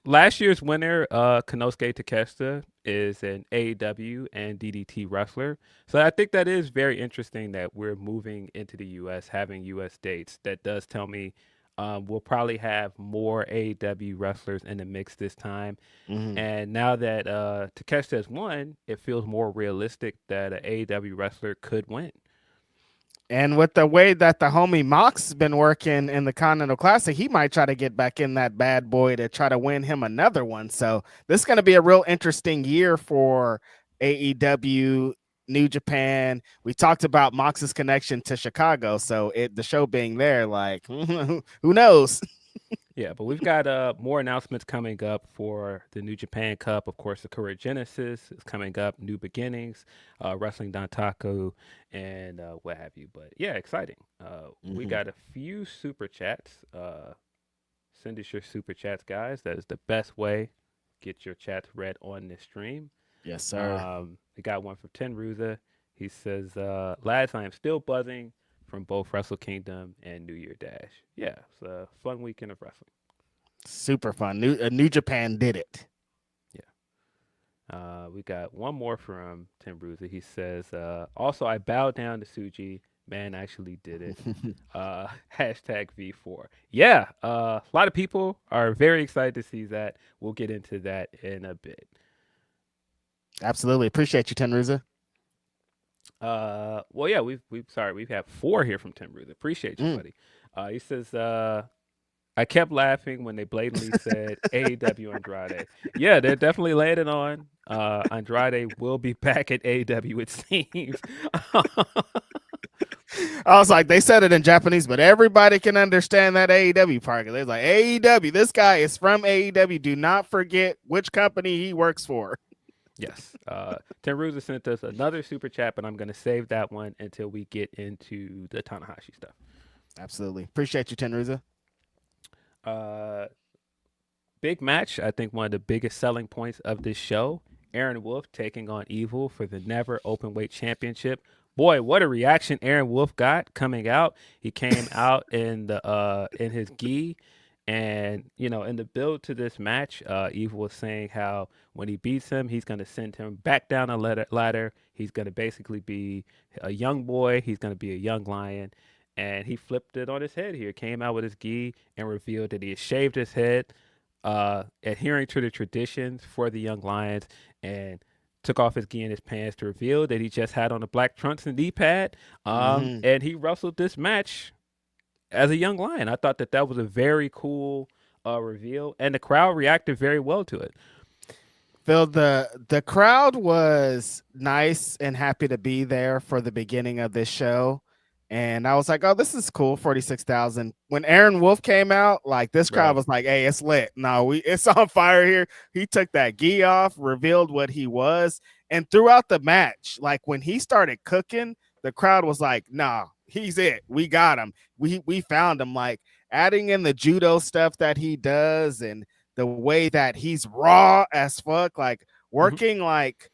Last year's winner, Konosuke Takeshita, is an AEW and DDT wrestler. So I think that is very interesting that we're moving into the U.S., having U.S. dates. That does tell me we'll probably have more AEW wrestlers in the mix this time. And now that Takeshi has won, it feels more realistic that an AEW wrestler could win. And with the way that the homie Mox has been working in the Continental Classic, he might try to get back in that bad boy to try to win him another one. So this is going to be a real interesting year for AEW, New Japan. We talked about Mox's connection to Chicago. So the show being there, like, who knows? Yeah, but we've got more announcements coming up for the New Japan Cup. Of course, the Career Genesis is coming up, New Beginnings, Wrestling Dantaku, and what have you. But yeah, exciting. We got a few super chats. Send us your super chats, guys. That is the best way. Get your chats read on this stream. Yes, sir. We got one from Ten Ruza. He says, lads, I am still buzzing from both Wrestle Kingdom and New Year Dash. Yeah, it's a fun weekend of wrestling. Super fun. New Japan did it. Yeah. We got one more from Tim Bruiser. He says, also, I bowed down to Suji. Man actually did it. Hashtag V4. Yeah, a lot of people are very excited to see that. We'll get into that in a bit. Absolutely. Appreciate you, Tenruza. Well, yeah, we've had 4 here from Tim Ruth. Appreciate you, buddy. He says, I kept laughing when they blatantly said AEW Andrade. Yeah, they're definitely landing on Andrade will be back at AEW, it seems. I was like, they said it in Japanese, but everybody can understand that AEW part. They're like, AEW, this guy is from AEW. Do not forget which company he works for. Yes. Tenruza sent us another super chat, but I'm going to save that one until we get into the Tanahashi stuff. Absolutely. Appreciate you, Tenruza. Big match. I think one of the biggest selling points of this show, Aaron Wolf taking on Evil for the Never Openweight Championship. Boy, what a reaction Aaron Wolf got coming out. He came out in his gi. And, in the build to this match, Evil was saying how when he beats him, he's going to send him back down a ladder. He's going to basically be a young boy. He's going to be a young lion. And he flipped it on his head here, came out with his gi and revealed that he had shaved his head, adhering to the traditions for the young lions, and took off his gi and his pants to reveal that he just had on the black trunks and knee pad. And he wrestled this match as a young lion. I thought that was a very cool reveal, and the crowd reacted very well to it. Phil, the crowd was nice and happy to be there for the beginning of this show. And I was like, oh, this is cool, 46,000. When Aaron Wolf came out, like this crowd was like, hey, it's lit. No, it's on fire here. He took that gi off, revealed what he was. And throughout the match, like when he started cooking, the crowd was like, nah, he's it. We got him. We found him. Like adding in the judo stuff that he does and the way that he's raw as fuck, like working like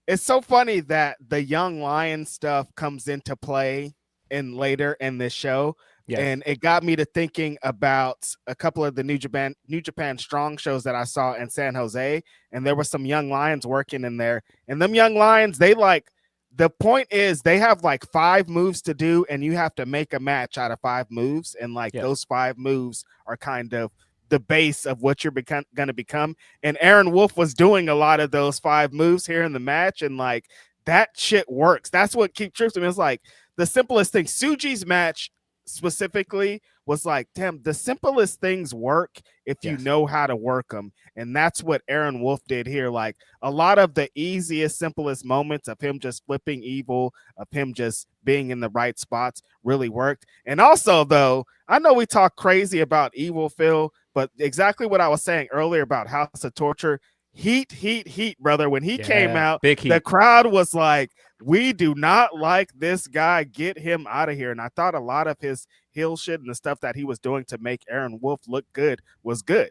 it's so funny that the young lion stuff comes into play in later in this show. Yes. And it got me to thinking about a couple of the New Japan Strong shows that I saw in San Jose. And there were some young lions working in there. And them young lions, the point is they have like 5 moves to do, and you have to make a match out of 5 moves. And those 5 moves are kind of the base of what you're going to become. And Aaron Wolf was doing a lot of those 5 moves here in the match. And like that shit works. That's what keeps trips me. It's like the simplest thing. Suji's match specifically was like, damn, the simplest things work if you know how to work them. And that's what Aaron Wolf did here. Like a lot of the easiest, simplest moments of him just flipping Evil, of him just being in the right spots really worked. And also, though, I know we talk crazy about Evil, Phil, but exactly what I was saying earlier about House of Torture, heat, brother. When he came out, the crowd was like, we do not like this guy. Get him out of here. And I thought a lot of his heel shit and the stuff that he was doing to make Aaron Wolf look good was good.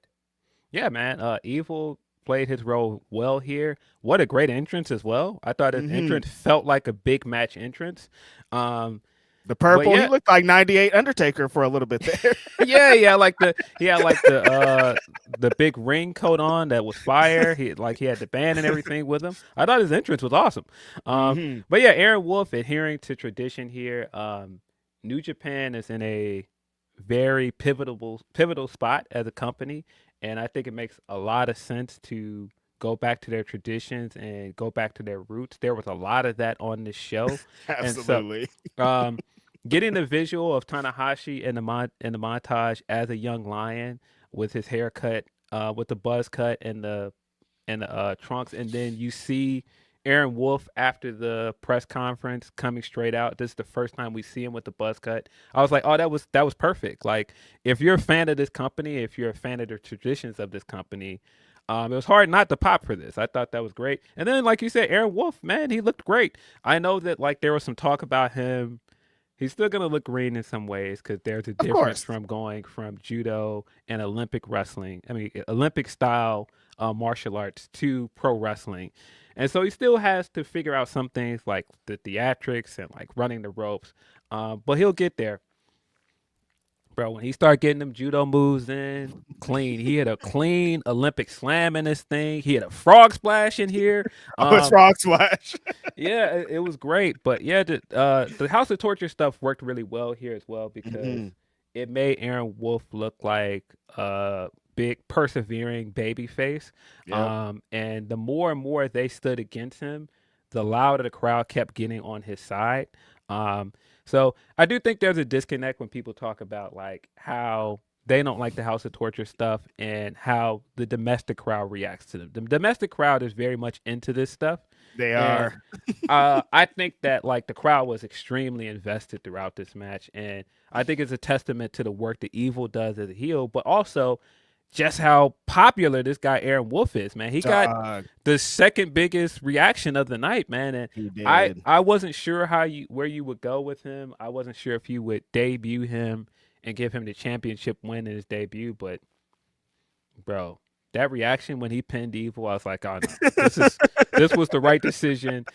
Yeah, man. Evil played his role well here. What a great entrance as well. I thought his entrance felt like a big match entrance. The purple, yeah. he looked like 98 Undertaker for a little bit there. Yeah, he had like the big ring coat on that was fire. He had the band and everything with him. I thought his entrance was awesome. But yeah, Aaron Wolf adhering to tradition here. New Japan is in a very pivotal spot as a company, and I think it makes a lot of sense to go back to their traditions and go back to their roots. There was a lot of that on this show. Absolutely. And so, getting the visual of Tanahashi in the montage as a young lion with his haircut, with the buzz cut and the trunks, and then you see Aaron Wolf after the press conference coming straight out. This is the first time we see him with the buzz cut. I was like, oh, that was perfect. Like, if you're a fan of this company, if you're a fan of the traditions of this company, it was hard not to pop for this. I thought that was great. And then, like you said, Aaron Wolf, man, he looked great. I know that like there was some talk about him. He's still gonna look green in some ways because there's a difference from going from judo and Olympic wrestling. I mean, Olympic style martial arts to pro wrestling, and so he still has to figure out some things like the theatrics and like running the ropes. But he'll get there. Bro, when he started getting them judo moves in clean, he had a clean Olympic slam in this thing. He had a frog splash in here. It's frog splash. Yeah, it was great. But yeah, the House of Torture stuff worked really well here as well because it made Aaron Wolf look like a big, persevering baby face. Yep. And the more and more they stood against him, the louder the crowd kept getting on his side. So I do think there's a disconnect when people talk about like how they don't like the House of Torture stuff and how the domestic crowd reacts to them. The domestic crowd is very much into this stuff. They are. I think that like the crowd was extremely invested throughout this match, and I think it's a testament to the work that Evil does as a heel, but also just how popular this guy Aaron Wolf is, man. He got the second biggest reaction of the night, man. And I wasn't sure where you would go with him. I wasn't sure if you would debut him and give him the championship win in his debut, but bro, that reaction when he pinned Evil, I was like, oh no, this was the right decision.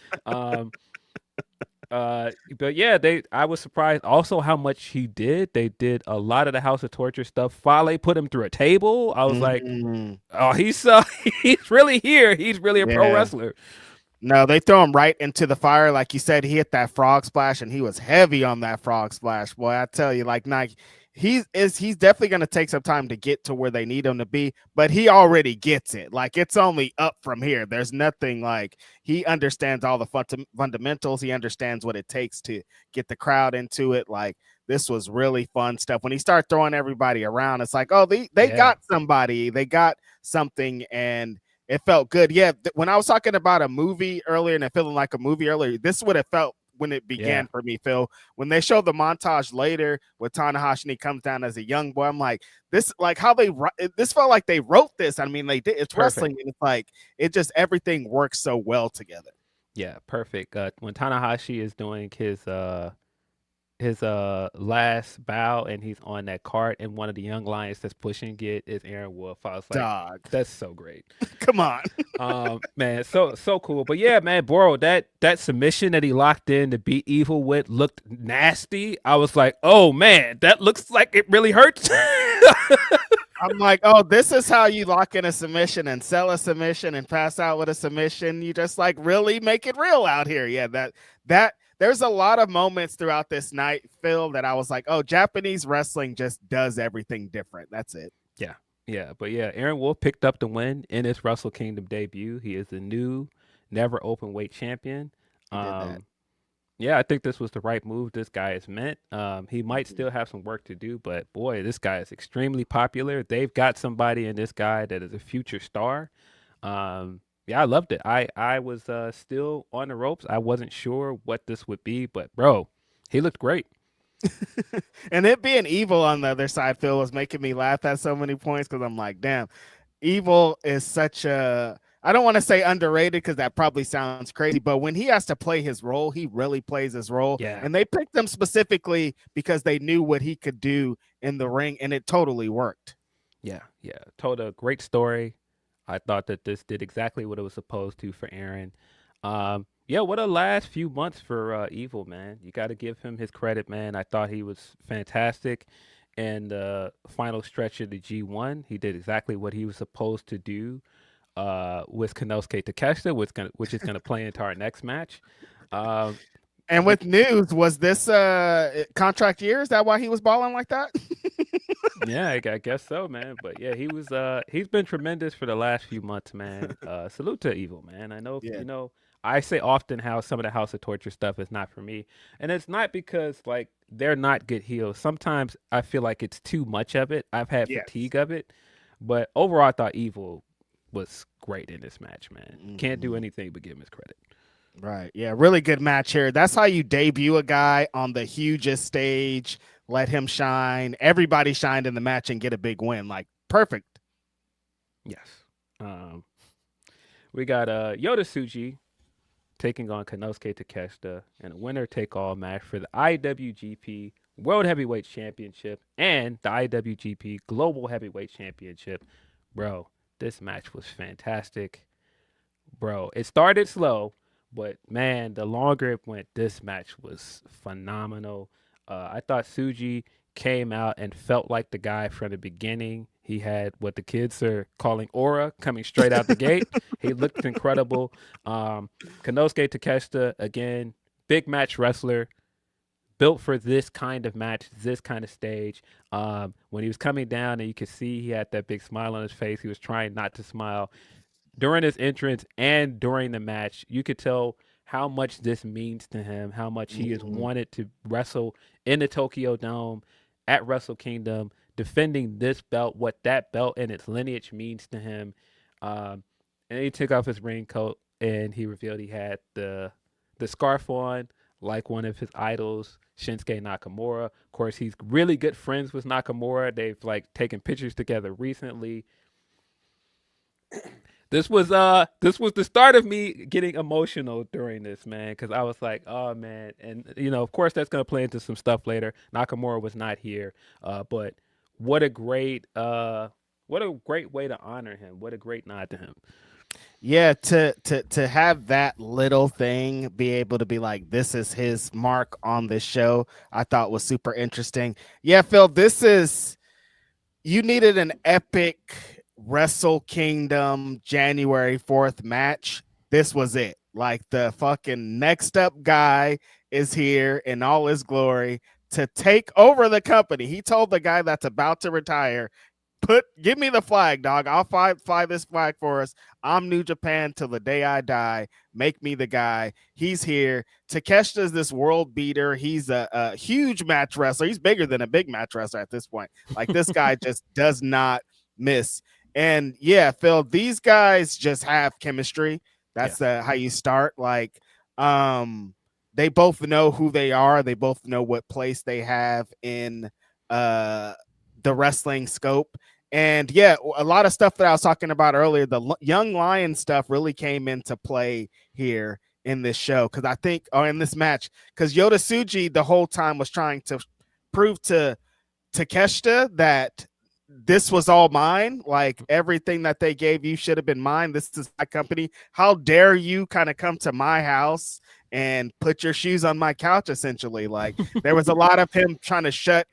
But yeah, I was surprised also how much he did. They did a lot of the House of Torture stuff. Fale put him through a table. I was like, oh, he's really here. He's really a pro wrestler. No, they throw him right into the fire. Like you said, he hit that frog splash and he was heavy on that frog splash. Boy, I tell you, like Nike, he's definitely going to take some time to get to where they need him to be, but he already gets it. Like it's only up from here. There's nothing like he understands all the fundamentals. He understands what it takes to get the crowd into it. Like this was really fun stuff. When he started throwing everybody around, it's like, oh, they got somebody, they got something, and it felt good. Yeah, when I was talking about a movie earlier and it feeling like a movie earlier, this is what it felt when it began for me, Phil. When they showed the montage later with Tanahashi and he comes down as a young boy, I'm like, this felt like they wrote this. I mean, they did. It's perfect. Wrestling, and it's like it just everything works so well together. Yeah, perfect. When Tanahashi is doing his last bow and he's on that cart and one of the young lions that's pushing it is Aaron Wolf. I was like, dog, that's so great. Come on. Man, so cool. But yeah, man, bro, that submission that he locked in to beat Evil with looked nasty. I was like, oh man, that looks like it really hurts. I'm like, oh, this is how you lock in a submission and sell a submission and pass out with a submission. You just like really make it real out here. Yeah, that there's a lot of moments throughout this night, Phil, that I was like, oh, Japanese wrestling just does everything different. That's it. Yeah. But yeah, Aaron Wolf picked up the win in his Wrestle Kingdom debut. He is the new never open weight champion. Yeah, I think this was the right move this guy is meant. He might still have some work to do, but boy, this guy is extremely popular. They've got somebody in this guy that is a future star. Yeah, I loved it. I was still on the ropes. I wasn't sure what this would be, but bro, he looked great. And it being Evil on the other side, Phil, was making me laugh at so many points because I'm like, damn, Evil is such a, I don't want to say underrated because that probably sounds crazy, but when he has to play his role, he really plays his role. Yeah. And they picked him specifically because they knew what he could do in the ring, and it totally worked. Yeah. Told a great story. I thought that this did exactly what it was supposed to for Aaron. Yeah, what a last few months for Evil, man. You got to give him his credit, man. I thought he was fantastic in the final stretch of the G1. He did exactly what he was supposed to do with Konosuke Takeshita, which is gonna play into our next match. Um, And but with news, was this contract year? Is that why he was balling like that? yeah, I guess so, man. But yeah, he's been tremendous for the last few months, man. Salute to Evil, man. I know, Yeah. I say often how some of the House of Torture stuff is not for me, and it's not because like they're not good heels. Sometimes I feel like it's too much of it. I've had Yes. fatigue of it, but overall, I thought Evil was great in this match, man. Can't do anything but give him his credit. Right. Yeah. Really good match here. That's how you debut a guy on the hugest stage. Let him shine. Everybody shined in the match and get a big win. Like, perfect. Yes. We got Yoda Tsuji taking on Konosuke Takeshita in a winner-take-all match for the IWGP World Heavyweight Championship and the IWGP Global Heavyweight Championship. Bro, this match was fantastic. Bro, it started slow, but man, the longer it went, this match was phenomenal. I thought Tsuji came out and felt like the guy from the beginning. He had what the kids are calling aura coming straight out the gate. He looked incredible. Konosuke Takeshita, again, big match wrestler, built for this kind of match, this kind of stage. When he was coming down and you could see he had that big smile on his face, he was trying not to smile. During his entrance and during the match, you could tell how much this means to him, how much he has wanted to wrestle in the Tokyo Dome at Wrestle Kingdom, defending this belt, what that belt and its lineage means to him. And he took off his raincoat and he revealed he had the scarf on, like one of his idols, Shinsuke Nakamura. Of course, he's really good friends with Nakamura. They've like taken pictures together recently. This was the start of me getting emotional during this, man, because I was like, oh man, and of course that's gonna play into some stuff later. Nakamura was not here, but what a great way to honor him. What a great nod to him. Yeah, to have that little thing be able to be like, this is his mark on this show, I thought was super interesting. Yeah, Phil, you needed an epic Wrestle Kingdom January 4th match. This was it. Like, the fucking next up guy is here in all his glory to take over the company. He told the guy that's about to retire, give me the flag, dog. I'll fly this flag for us. I'm New Japan till the day I die. Make me the guy. He's here. Takeshita's this world beater. He's a huge match wrestler. He's bigger than a big match wrestler at this point. Like, this guy just does not miss. And yeah, Phil, these guys just have chemistry. That's how you start. Like, they both know who they are. They both know what place they have in the wrestling scope. And yeah, a lot of stuff that I was talking about earlier, the Young Lion stuff really came into play here in this show. Because I think, or in this match, because Yoda Tsuji the whole time was trying to prove to Takeshita that this was all mine. Like, everything that they gave you should have been mine. This is my company. How dare you kind of come to my house and put your shoes on my couch, essentially. Like, there was a lot of him trying to shut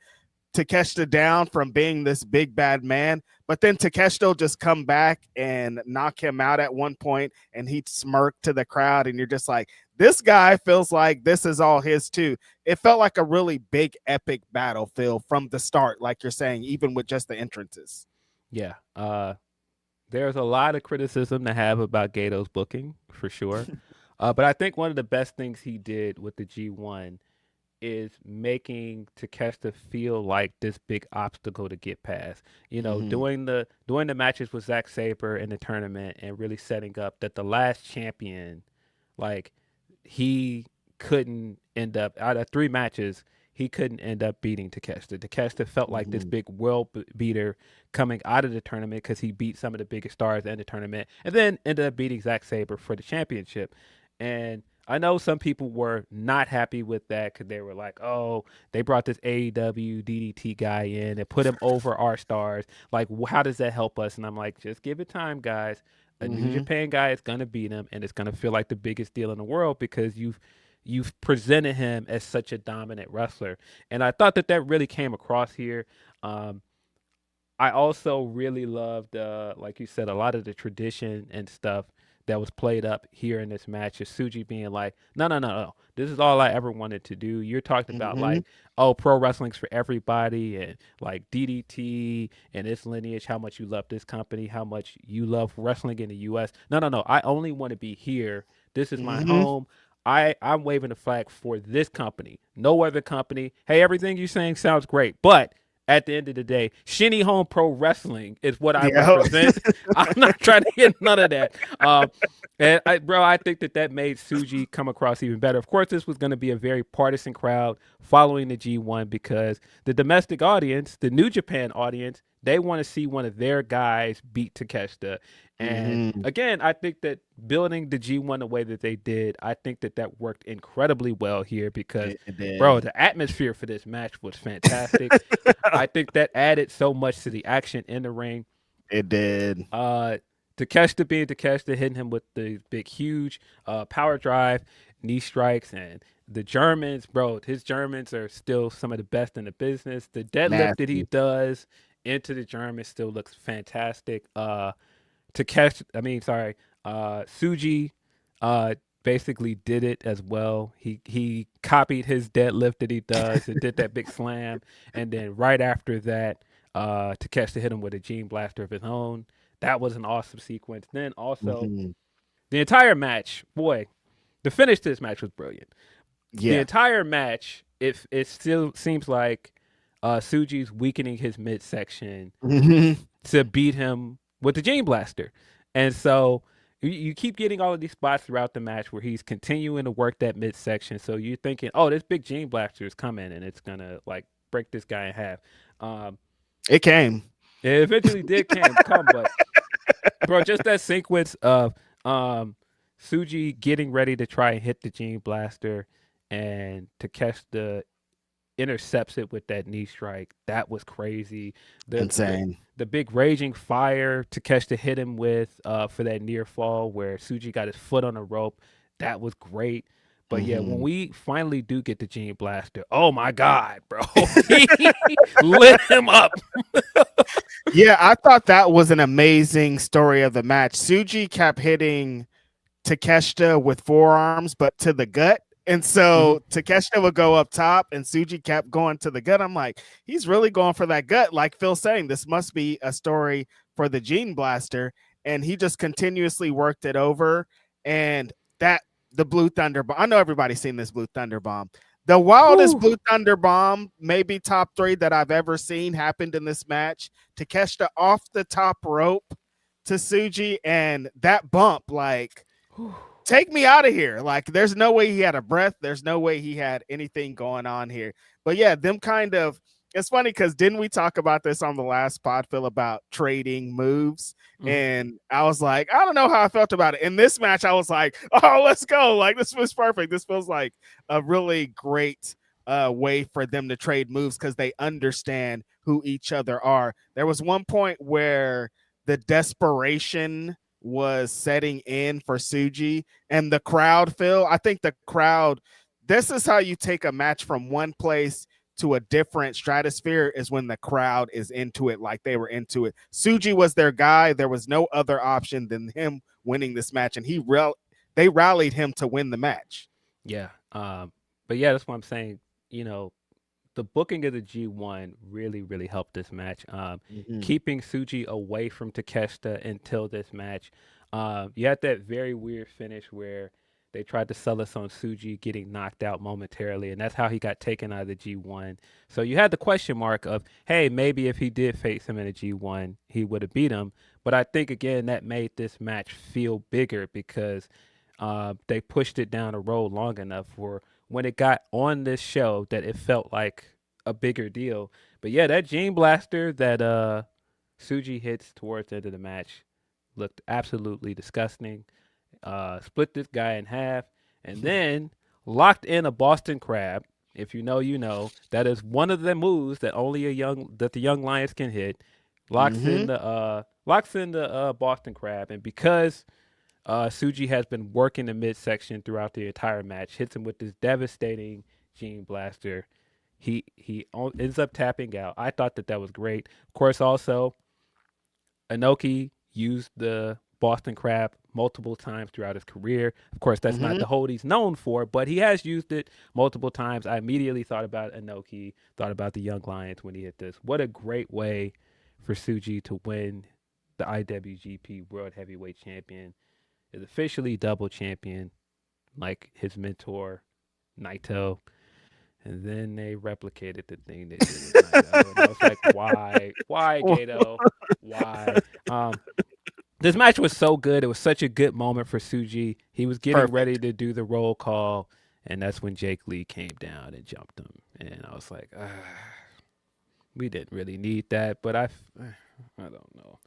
Takeshita down from being this big bad man, but then Takeshita will just come back and knock him out at one point, and he'd smirk to the crowd, and you're just like, this guy feels like this is all his too. It felt like a really big epic battle, Phil, from the start, like you're saying, even with just the entrances. Yeah, there's a lot of criticism to have about Gato's booking for sure, but I think one of the best things he did with the G1 is making Takeshita feel like this big obstacle to get past. Doing the matches with Zack Sabre in the tournament and really setting up that the last champion, like, he couldn't end up out of 3 matches. He couldn't end up beating Takeshita. Takeshita felt like this big world beater coming out of the tournament because he beat some of the biggest stars in the tournament, and then ended up beating Zack Sabre for the championship. And I know some people were not happy with that because they were like, oh, they brought this AEW DDT guy in and put him over our stars. Like, how does that help us? And I'm like, just give it time, guys. A New Japan guy is gonna beat him, and it's gonna feel like the biggest deal in the world because you've presented him as such a dominant wrestler. And I thought that really came across here. I also really loved, like you said, a lot of the tradition and stuff that was played up here in this match. Is Tsuji being like, no, this is all I ever wanted to do. You're talking about like, oh, pro wrestling's for everybody, and like DDT and its lineage, how much you love this company, how much you love wrestling in the U.S. No, I only want to be here. This is my home. I'm waving the flag for this company, no other company. Hey, everything you're saying sounds great, but at the end of the day, Shinny Home Pro Wrestling is what I represent. I'm not trying to get none of that. I think that made Tsuji come across even better. Of course, this was going to be a very partisan crowd following the G1 because the domestic audience, the New Japan audience, they want to see one of their guys beat Takeshita. And again, I think that building the G1 the way that they did, I think that worked incredibly well here because, bro, the atmosphere for this match was fantastic. I think that added so much to the action in the ring. It did. Takeshita being Takeshita, hitting him with the big, huge power drive, knee strikes, and the Germans, bro, his Germans are still some of the best in the business. The deadlift that he does into the German still looks fantastic. Tsuji basically did it as well. He copied his deadlift that he does and did that big slam, and then right after that, Takeshita hit him with a Gene Blaster of his own. That was an awesome sequence. Then also the entire match, boy, the finish to this match was brilliant. The entire match, it still seems like Tsuji's weakening his midsection to beat him with the Gene Blaster. And so you keep getting all of these spots throughout the match where he's continuing to work that midsection. So you're thinking, oh, this big Gene Blaster is coming and it's going to like break this guy in half. It came. It eventually did come, but bro, just that sequence of Tsuji getting ready to try and hit the Gene Blaster and Takeshita intercepts it with that knee strike. That was crazy. Insane. The big raging fire Takeshita hit him with for that near fall where Tsuji got his foot on the rope. That was great. But yeah, when we finally do get the Gene Blaster, oh my God, bro. He lit him up. Yeah, I thought that was an amazing story of the match. Tsuji kept hitting Takeshita with forearms, but to the gut. And so Takeshita would go up top and Tsuji kept going to the gut. I'm like, he's really going for that gut. Like Phil saying, this must be a story for the Gene Blaster. And he just continuously worked it over. And the Blue Thunder Bomb, I know everybody's seen this Blue Thunder Bomb. The wildest Blue Thunder Bomb, maybe top 3 that I've ever seen, happened in this match. Takeshita off the top rope to Tsuji, and that bump, like, take me out of here. Like, there's no way he had a breath. There's no way he had anything going on here. But yeah, them kind of, it's funny because didn't we talk about this on the last pod, Phil, about trading moves? And I was like, I don't know how I felt about it. In this match, I was like, oh, let's go. Like, this was perfect. This feels like a really great way for them to trade moves because they understand who each other are. There was one point where the desperation was setting in for Tsuji and the crowd, Phil. I think the crowd, this is how you take a match from one place to a different stratosphere, is when the crowd is into it like they were into it. Tsuji was their guy. There was no other option than him winning this match, and they rallied him to win the match. Yeah. But yeah, that's what I'm saying. You know, the booking of the G1 really, really helped this match. Keeping Tsuji away from Takeshita until this match. You had that very weird finish where they tried to sell us on Tsuji getting knocked out momentarily, and that's how he got taken out of the G1. So you had the question mark of, hey, maybe if he did face him in a G1, he would have beat him. But I think, again, that made this match feel bigger because they pushed it down the road long enough for when it got on this show that it felt like a bigger deal. But yeah, that Gene Blaster that Tsuji hits towards the end of the match looked absolutely disgusting. Split this guy in half, and then locked in a Boston Crab. If you know, you know. That is one of the moves that the young Lions can hit. locks in the Boston Crab, and because Tsuji has been working the midsection throughout the entire match, hits him with this devastating Gene Blaster. He ends up tapping out. I thought that was great. Of course, also Inoki used the Boston Crab multiple times throughout his career. Of course, that's not the hold he's known for, but he has used it multiple times. I immediately thought about Inoki, thought about the Young Lions when he hit this. What a great way for Tsuji to win the IWGP World Heavyweight Champion. Is officially double champion, like his mentor, Naito. And then they replicated the thing they did with Naito. And I was like, why, Gato? Why? This match was so good. It was such a good moment for Tsuji. He was getting ready to do the roll call, and that's when Jake Lee came down and jumped him. And I was like, we didn't really need that, but I don't know.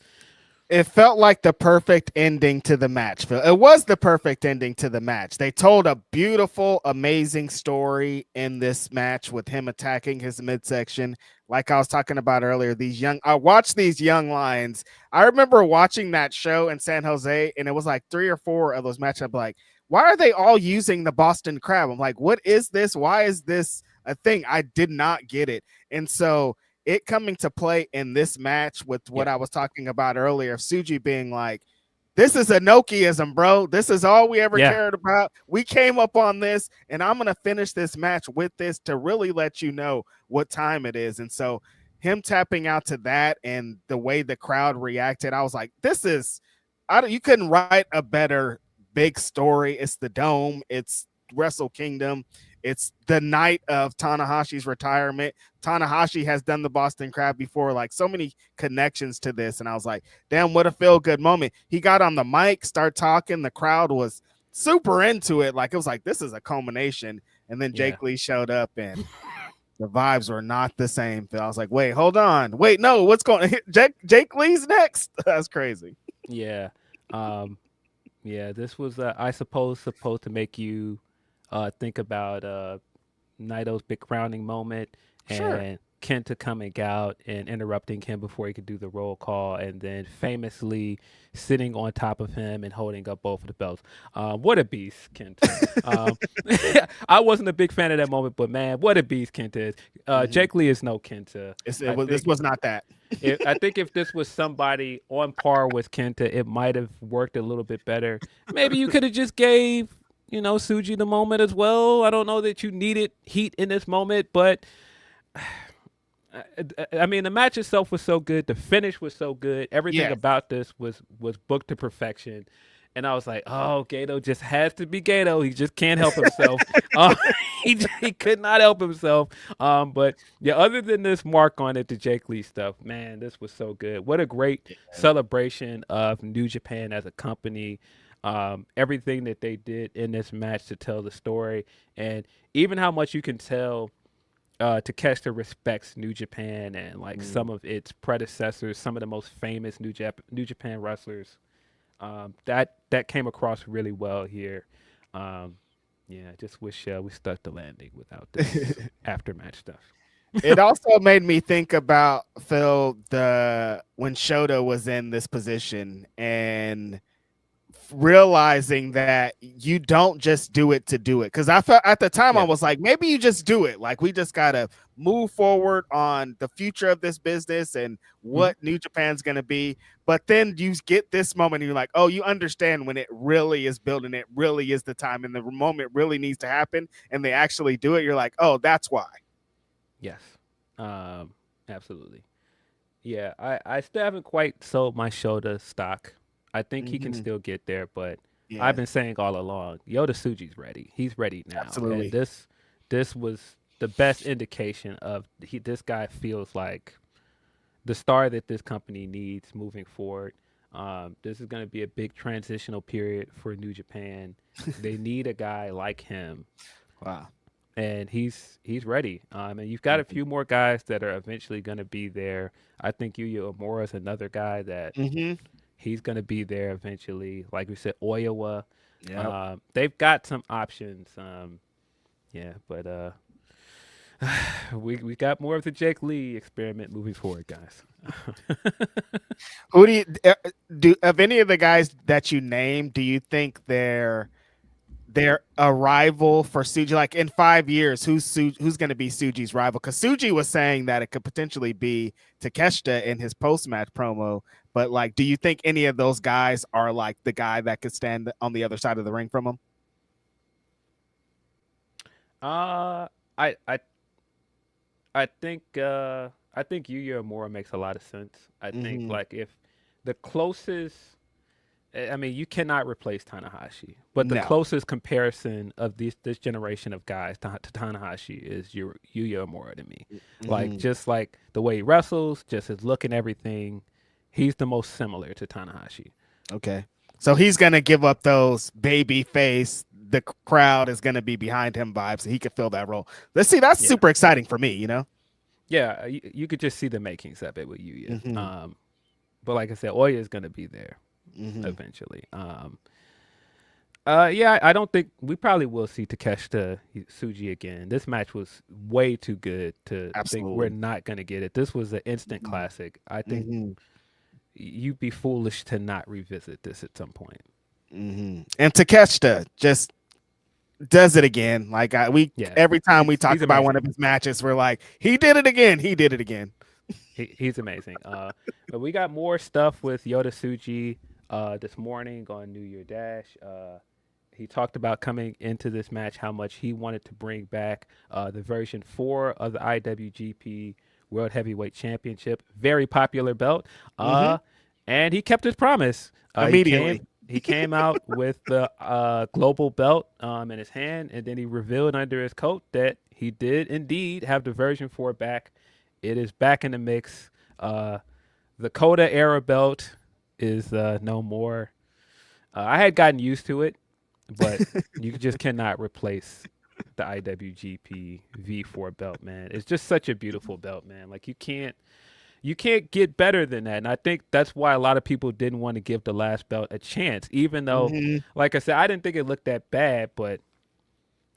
It felt like the perfect ending to the match, Phil. It was the perfect ending to the match. They told a beautiful, amazing story in this match with him attacking his midsection. Like I was talking about earlier, I watched these Young Lions. I remember watching that show in San Jose, and it was like 3 or 4 of those matches. I'm like, why are they all using the Boston Crab? I'm like, what is this? Why is this a thing? I did not get it. And so it coming to play in this match with what I was talking about earlier, Tsuji being like, this is Inokiism, bro. This is all we ever cared about. We came up on this, and I'm going to finish this match with this to really let you know what time it is. And so him tapping out to that and the way the crowd reacted, I was like, you couldn't write a better big story. It's the Dome. It's Wrestle Kingdom. It's the night of Tanahashi's retirement. Tanahashi has done the Boston Crab before, like so many connections to this. And I was like, damn, what a feel-good moment. He got on the mic, start talking. The crowd was super into it. Like, it was like, this is a culmination. And then Jake Lee showed up, and the vibes were not the same. I was like, wait, hold on. Wait, no, what's going on? Jake Lee's next? That's crazy. Yeah. This was, I suppose, supposed to make you think about Naito's big crowning moment and Kenta coming out and interrupting him before he could do the roll call, and then famously sitting on top of him and holding up both of the belts. What a beast Kenta. I wasn't a big fan of that moment, but man, what a beast Kenta is. Jake Lee is no Kenta. This was not that. I think if this was somebody on par with Kenta, it might have worked a little bit better. Maybe you could have just gave Tsuji the moment as well. I don't know that you needed heat in this moment, but I mean, the match itself was so good. The finish was so good. Everything about this was booked to perfection. And I was like, oh, Gato just has to be Gato. He just can't help himself. He could not help himself. But yeah, other than this mark on it, the Jake Lee stuff, man, this was so good. What a great celebration of New Japan as a company. Everything that they did in this match to tell the story, and even how much you can tell Takeshita respects New Japan and like some of its predecessors, some of the most famous New Japan wrestlers. That came across really well here. I just wish we stuck the landing without this aftermatch stuff. It also made me think about, Phil, when Shota was in this position and realizing that you don't just do it to do it. Because I felt at the time I was like, maybe you just do it. Like, we just gotta move forward on the future of this business and what New Japan's gonna be. But then you get this moment and you're like, oh, you understand when it really is building, it really is the time, and the moment really needs to happen, and they actually do it. You're like, oh, that's why. Yes, absolutely. Yeah, I still haven't quite sold my Shota stock. I think he can still get there, but I've been saying all along, Yota Tsuji's ready. He's ready now. Absolutely. And this was the best indication of this guy feels like the star that this company needs moving forward. This is going to be a big transitional period for New Japan. They need a guy like him. Wow. And he's ready. And you've got a few more guys that are eventually going to be there. I think Yuya Uemura is another guy that he's going to be there eventually. Like we said, Oyawa. They've got some options. But we got more of the Jake Lee experiment moving forward, guys. Who do you do of any of the guys that you named? Do you think they're a rival for Suji? Like in 5 years, who's going to be Suji's rival? Because Suji was saying that it could potentially be Takeshita in his post match promo. But like, do you think any of those guys are like the guy that could stand on the other side of the ring from him? I think Yuya Uemura makes a lot of sense. I think like if the closest, I mean, you cannot replace Tanahashi, but the closest comparison of this generation of guys to Tanahashi is Yuya Uemura to me. Like just like the way he wrestles, just his look and everything, he's the most similar to Tanahashi. Okay, so he's gonna give up those baby face. The crowd is gonna be behind him vibes, so he could fill that role. Let's see. That's super exciting for me. You know. Yeah, you could just see the makings of it with Yuya. But like I said, Oya is gonna be there. Eventually. I don't think we probably will see Takeshita Suji again. This match was way too good to think we're not going to get it. This was an instant classic. I think you'd be foolish to not revisit this at some point. And Takeshita just does it again. Like every time we talk about one of his matches, we're like, he did it again. He did it again. He's amazing. But we got more stuff with Yota Tsuji this morning on New Year Dash. He talked about coming into this match how much he wanted to bring back the version 4 of the IWGP World Heavyweight Championship. Very popular belt. And he kept his promise. Immediately. He came out with the global belt in his hand, and then he revealed under his coat that he did indeed have the version 4 back. It is back in the mix. The Coda era belt is no more. I had gotten used to it, but you just cannot replace the IWGP V4 belt, man. It's just such a beautiful belt, man. Like you can't get better than that. And I think that's why a lot of people didn't want to give the last belt a chance, even though, like I said, I didn't think it looked that bad, but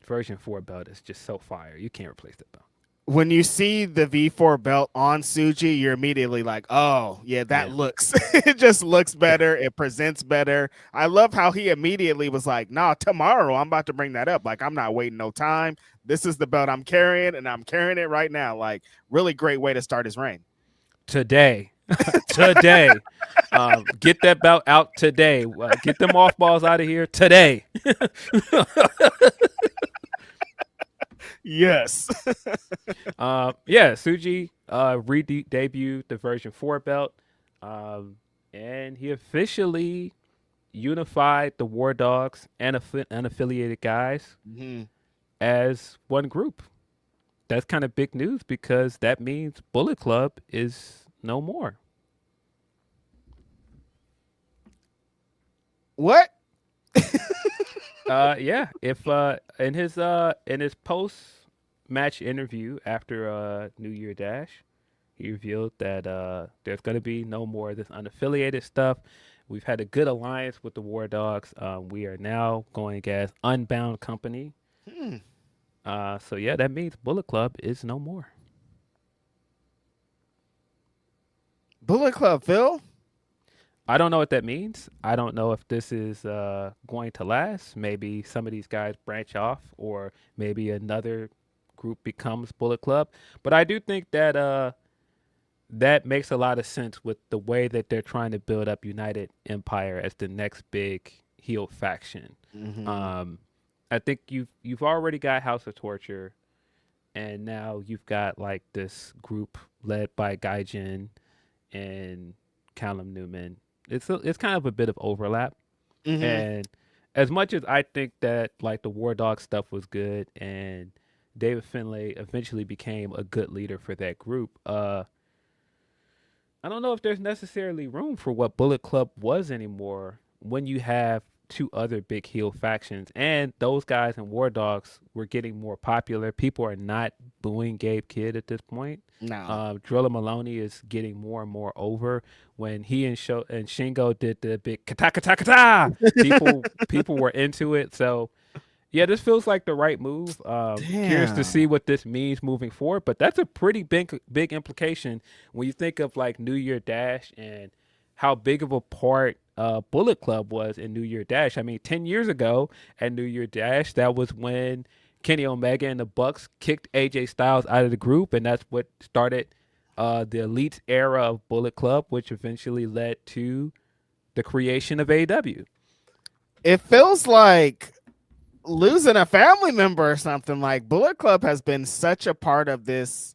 version 4 belt is just so fire. You can't replace that belt. When you see the V4 belt on Tsuji, you're immediately like, oh, yeah, that looks, it just looks better. It presents better. I love how he immediately was like, nah, tomorrow I'm about to bring that up. Like, I'm not waiting no time. This is the belt I'm carrying, and I'm carrying it right now. Like, really great way to start his reign. Today. Get that belt out today. Get them off balls out of here today. Yes. Tsuji re-debuted the version 4 belt, and he officially unified the War Dogs and unaffiliated guys as one group. That's kind of big news because that means Bullet Club is no more. What? If in his post match interview after New Year Dash, he revealed that there's going to be no more of this unaffiliated stuff. We've had a good alliance with the War Dogs. We are now going as Unbound Company. So yeah, that means Bullet Club is no more. Bullet Club, Phil? I don't know what that means. I don't know if this is going to last. Maybe some of these guys branch off, or maybe another group becomes Bullet Club. But I do think that that makes a lot of sense with the way that they're trying to build up United Empire as the next big heel faction. I think you've already got House of Torture, and now you've got like this group led by Gaijin and Callum Newman. It's kind of a bit of overlap. And as much as I think that like the War Dog stuff was good and David Finlay eventually became a good leader for that group, I don't know if there's necessarily room for what Bullet Club was anymore when you have two other big heel factions, and those guys and War Dogs were getting more popular. People are not booing Gabe Kidd at this point. No. Drilla Maloney is getting more and more over. When he and Shingo did the big kata kata kata, people were into it. So Yeah, this feels like the right move. Curious to see Damn. what this means moving forward, but that's a pretty big implication when you think of like New Year Dash and how big of a part Bullet Club was in New Year Dash. I mean, 10 years ago at New Year Dash, that was when Kenny Omega and the Bucks kicked AJ Styles out of the group, and that's what started the Elite era of Bullet Club, which eventually led to the creation of AEW. It feels like losing a family member or something. Like Bullet Club has been such a part of this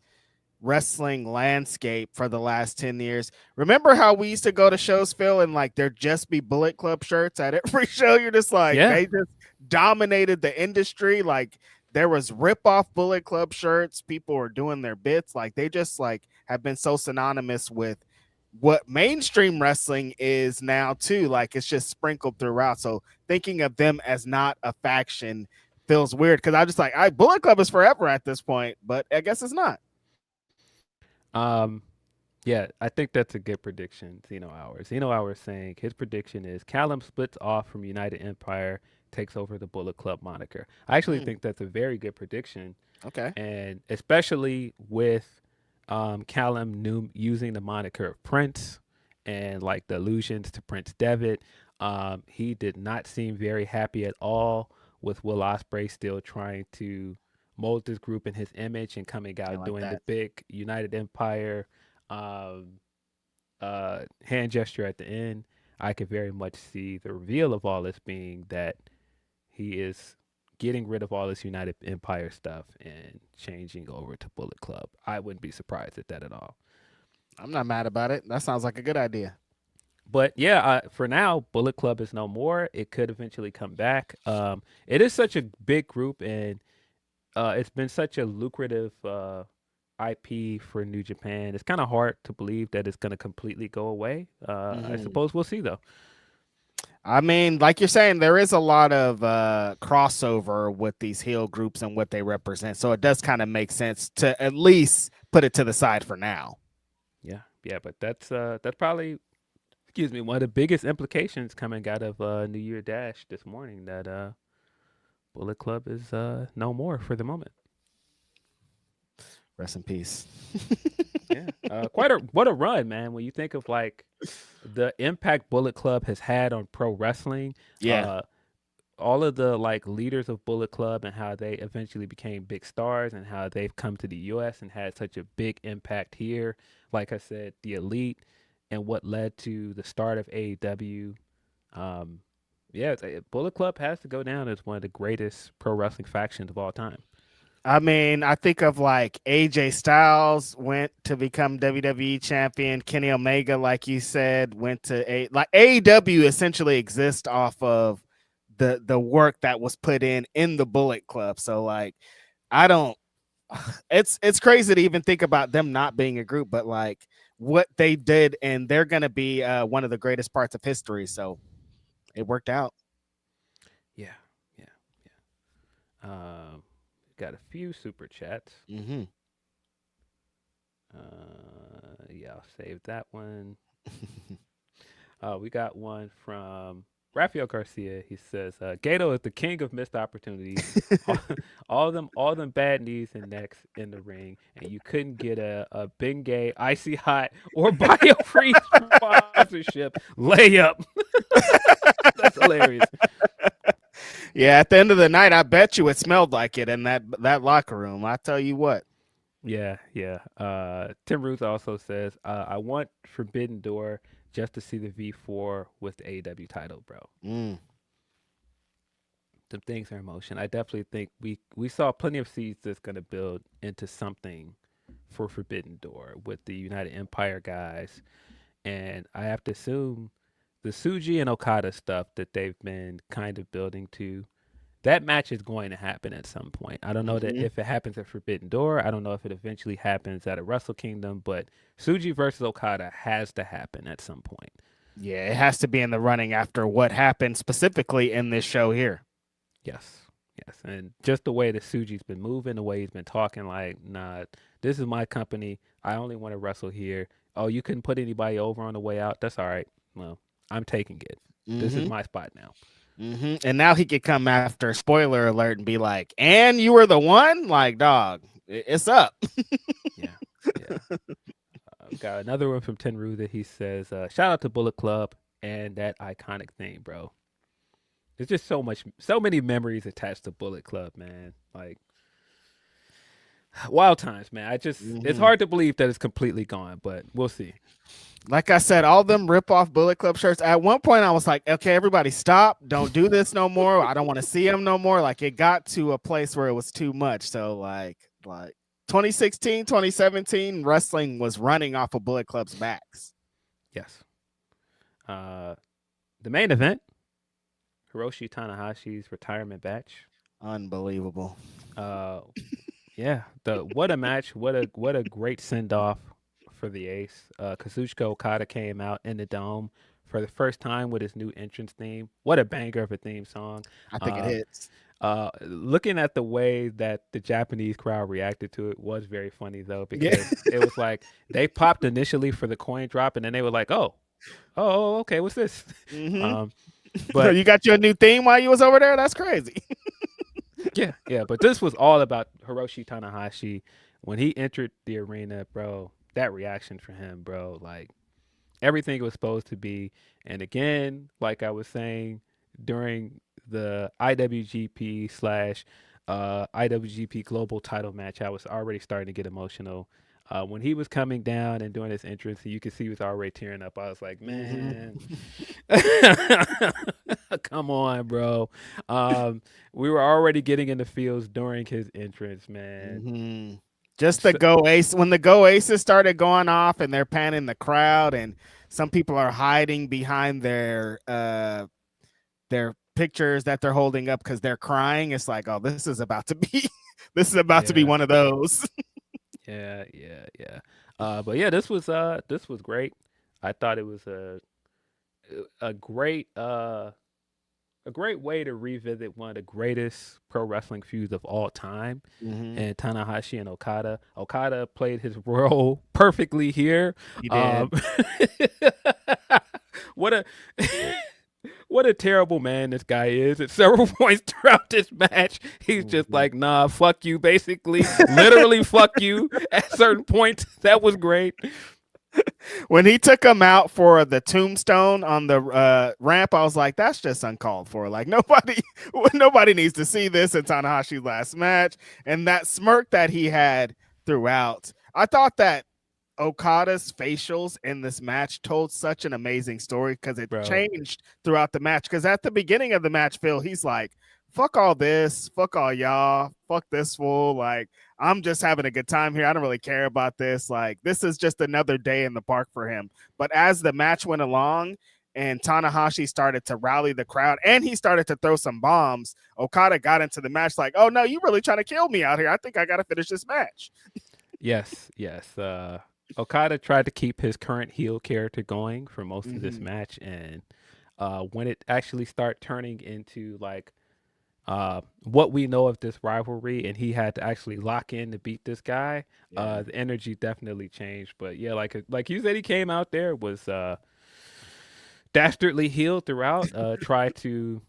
wrestling landscape for the last 10 years. Remember how we used to go to shows, Phil, and like there'd just be Bullet Club shirts at every show? You're just like, Yeah. they just dominated the industry. Like there was rip-off Bullet Club shirts. People were doing their bits. Like they just like have been so synonymous with what mainstream wrestling is now too. Like it's just sprinkled throughout. So thinking of them as not a faction feels weird because I just like Bullet Club is forever at this point, but I guess it's not. Um, yeah, I think that's a good prediction. Zeno Hours. Zeno Hours saying his prediction is Callum splits off from United Empire, takes over the Bullet Club moniker. I actually think that's a very good prediction, Okay. and especially with Callum using the moniker of Prince and like the allusions to Prince Devitt. He did not seem very happy at all with Will Ospreay still trying to mold this group in his image and coming out like doing the that. big United Empire um, hand gesture at the end. I could very much see the reveal of all this being that he is getting rid of all this United Empire stuff and changing over to Bullet Club. I wouldn't be surprised at that at all. I'm not mad about it. That sounds like a good idea. But yeah, for now, Bullet Club is no more. It could eventually come back. It is such a big group, and it's been such a lucrative IP for New Japan. It's kind of hard to believe that it's going to completely go away. I suppose we'll see, though. I mean, like you're saying, there is a lot of crossover with these heel groups and what they represent. So it does kind of make sense to at least put it to the side for now. Yeah, but that's probably, excuse me, one of the biggest implications coming out of New Year Dash this morning that Bullet Club is no more for the moment. Rest in peace. Yeah, what a run, man. When you think of like the impact Bullet Club has had on pro wrestling, Yeah. all of the like leaders of Bullet Club and how they eventually became big stars and how they've come to the U.S. and had such a big impact here. Like I said, the Elite and what led to the start of AEW. Yeah, Bullet Club has to go down as one of the greatest pro wrestling factions of all time. I mean, I think of like AJ Styles went to become WWE champion. Kenny Omega, like you said, went to like AEW essentially exists off of the work that was put in the Bullet Club. So like, I don't. It's crazy to even think about them not being a group, but like what they did, and they're gonna be one of the greatest parts of history. So it worked out. Yeah. Got a few super chats. Mm-hmm. Yeah, I'll save that one. We got one from Rafael Garcia. He says, Gato is the king of missed opportunities. all them bad knees and necks in the ring, and you couldn't get a Bengay, Icy Hot, or Biofreeze sponsorship layup. That's hilarious. Yeah, at the end of the night, I bet you it smelled like it in that locker room. I tell you what. Yeah. Tim Ruth also says, I want Forbidden Door just to see the V4 with the AEW title, bro. Some things are in motion. I definitely think we saw plenty of seeds that's going to build into something for Forbidden Door with the United Empire guys. And I have to assume the Tsuji and Okada stuff that they've been kind of building to, that match is going to happen at some point. I don't know that if it happens at Forbidden Door. I don't know if it eventually happens at a Wrestle Kingdom, but Tsuji versus Okada has to happen at some point. Yeah, it has to be in the running after what happened specifically in this show here. Yes. And just the way that Tsuji's been moving, the way he's been talking, like, nah, this is my company. I only want to wrestle here. Oh, you couldn't put anybody over on the way out? That's all right. Well, I'm taking it. This is my spot now. And now he could come after spoiler alert and be like, "And you were the one." Like, dog, it's up. Yeah. Got another one from Tenru that he says, "Shout out to Bullet Club and that iconic theme, bro. There's just so many memories attached to Bullet Club, man. Like wild times, man. It's hard to believe that it's completely gone, but we'll see." Like I said, all them rip-off Bullet Club shirts. At one point, I was like, okay, everybody stop. Don't do this no more. I don't want to see them no more. Like, it got to a place where it was too much. So, like 2016, 2017, wrestling was running off of Bullet Club's backs. Yes. The main event, Hiroshi Tanahashi's retirement match. Unbelievable. Yeah. What a match. What a great send-off for the ace. Kazuchika Okada came out in the dome for the first time with his new entrance theme. What a banger of a theme song. I think it hits. Looking at the way that the Japanese crowd reacted to it was very funny though, because it was like they popped initially for the coin drop and then they were like, oh, okay, what's this? But you got your new theme while you was over there? That's crazy. Yeah, but this was all about Hiroshi Tanahashi. When he entered the arena, bro, that reaction for him, bro, like everything it was supposed to be. And again, like I was saying during the IWGP / IWGP Global title match, I was already starting to get emotional. When he was coming down and doing his entrance, you could see he was already tearing up. I was like, man, come on, bro. We were already getting in the feels during his entrance, man. Just the Go Ace. When the Go Aces started going off and they're panning the crowd and some people are hiding behind their pictures that they're holding up because they're crying. It's like, oh, this is about to be to be one of those. Yeah. But yeah, this was great. I thought it was a great way to revisit one of the greatest pro wrestling feuds of all time, and Tanahashi and Okada. Okada played his role perfectly here. He did. What a terrible man this guy is. At several points throughout this match, he's just like, nah, fuck you, basically. Literally, fuck you. At certain points, that was great. When he took him out for the tombstone on the ramp, I was like, that's just uncalled for. Like, nobody needs to see this in Tanahashi's last match. And that smirk that he had throughout, I thought that Okada's facials in this match told such an amazing story because it changed throughout the match. Because at the beginning of the match, Phil, he's like, fuck all this, fuck all y'all, fuck this fool. Like, I'm just having a good time here. I don't really care about this. Like, this is just another day in the park for him. But as the match went along and Tanahashi started to rally the crowd and he started to throw some bombs, Okada got into the match like, oh no, you really trying to kill me out here. I think I got to finish this match. Yes. Okada tried to keep his current heel character going for most of this match, and when it actually started turning into like what we know of this rivalry, and he had to actually lock in to beat this guy, the energy definitely changed. But yeah, like you said, he came out there, was dastardly heel throughout, tried to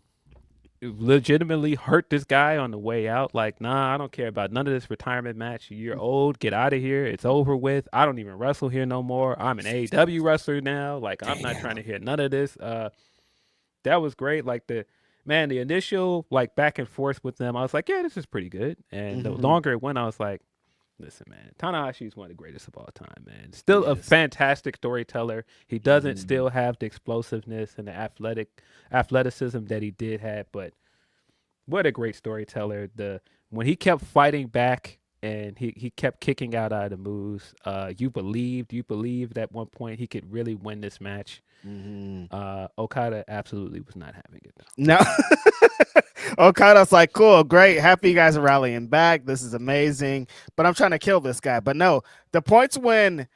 legitimately hurt this guy on the way out. Like, nah, I don't care about none of this retirement match. You're old, get out of here, it's over with. I don't even wrestle here no more. I'm an AEW wrestler now. Like, I'm not trying to hear none of this. That was great. Like, the initial like back and forth with them, I was like, yeah, this is pretty good. And the longer it went, I was like, listen, man, Tanahashi is one of the greatest of all time, man. Still a fantastic storyteller. He doesn't still have the explosiveness and the athleticism that he did have, but what a great storyteller. When he kept fighting back and he kept kicking out of the moves, you believed at one point he could really win this match. Okada absolutely was not having it though. No. Okada's like, cool, great, happy you guys are rallying back, this is amazing, but I'm trying to kill this guy. But no, the points when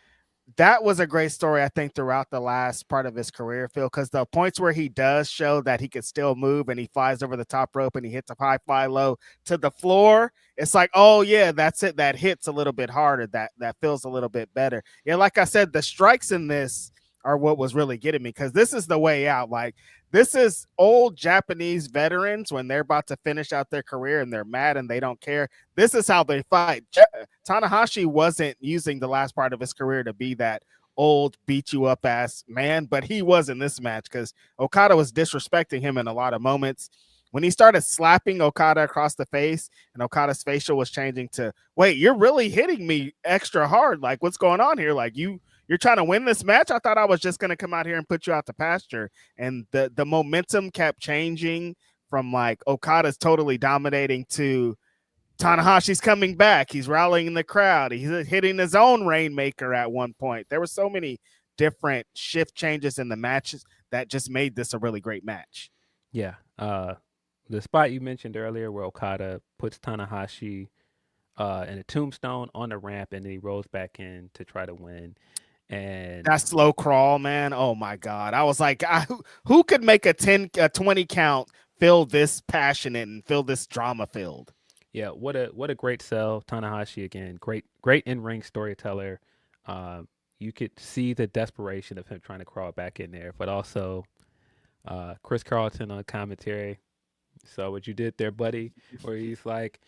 that was a great story, I think, throughout the last part of his career, Phil, because the points where he does show that he could still move and he flies over the top rope and he hits a high fly low to the floor, it's like, oh yeah, that's it, that hits a little bit harder, that feels a little bit better. Yeah, like I said, the strikes in this are what was really getting me, because this is the way out. Like, this is old Japanese veterans when they're about to finish out their career and they're mad and they don't care. This is how they fight. Tanahashi wasn't using the last part of his career to be that old beat you up ass man, but he was in this match because Okada was disrespecting him in a lot of moments. When he started slapping Okada across the face and Okada's facial was changing to, wait, you're really hitting me extra hard. Like, what's going on here? Like, you're trying to win this match? I thought I was just going to come out here and put you out to pasture. And the momentum kept changing from like Okada's totally dominating to Tanahashi's coming back. He's rallying the crowd. He's hitting his own Rainmaker at one point. There were so many different shift changes in the matches that just made this a really great match. Yeah. The spot you mentioned earlier where Okada puts Tanahashi in a tombstone on the ramp and then he rolls back in to try to win. And that slow crawl, man. Oh my God. I was like, who could make a 20 count feel this passionate and feel this drama filled? Yeah, what a great sell. Tanahashi again, great in-ring storyteller. You could see the desperation of him trying to crawl back in there, but also Chris Carlton on commentary. So what you did there, buddy, where he was like,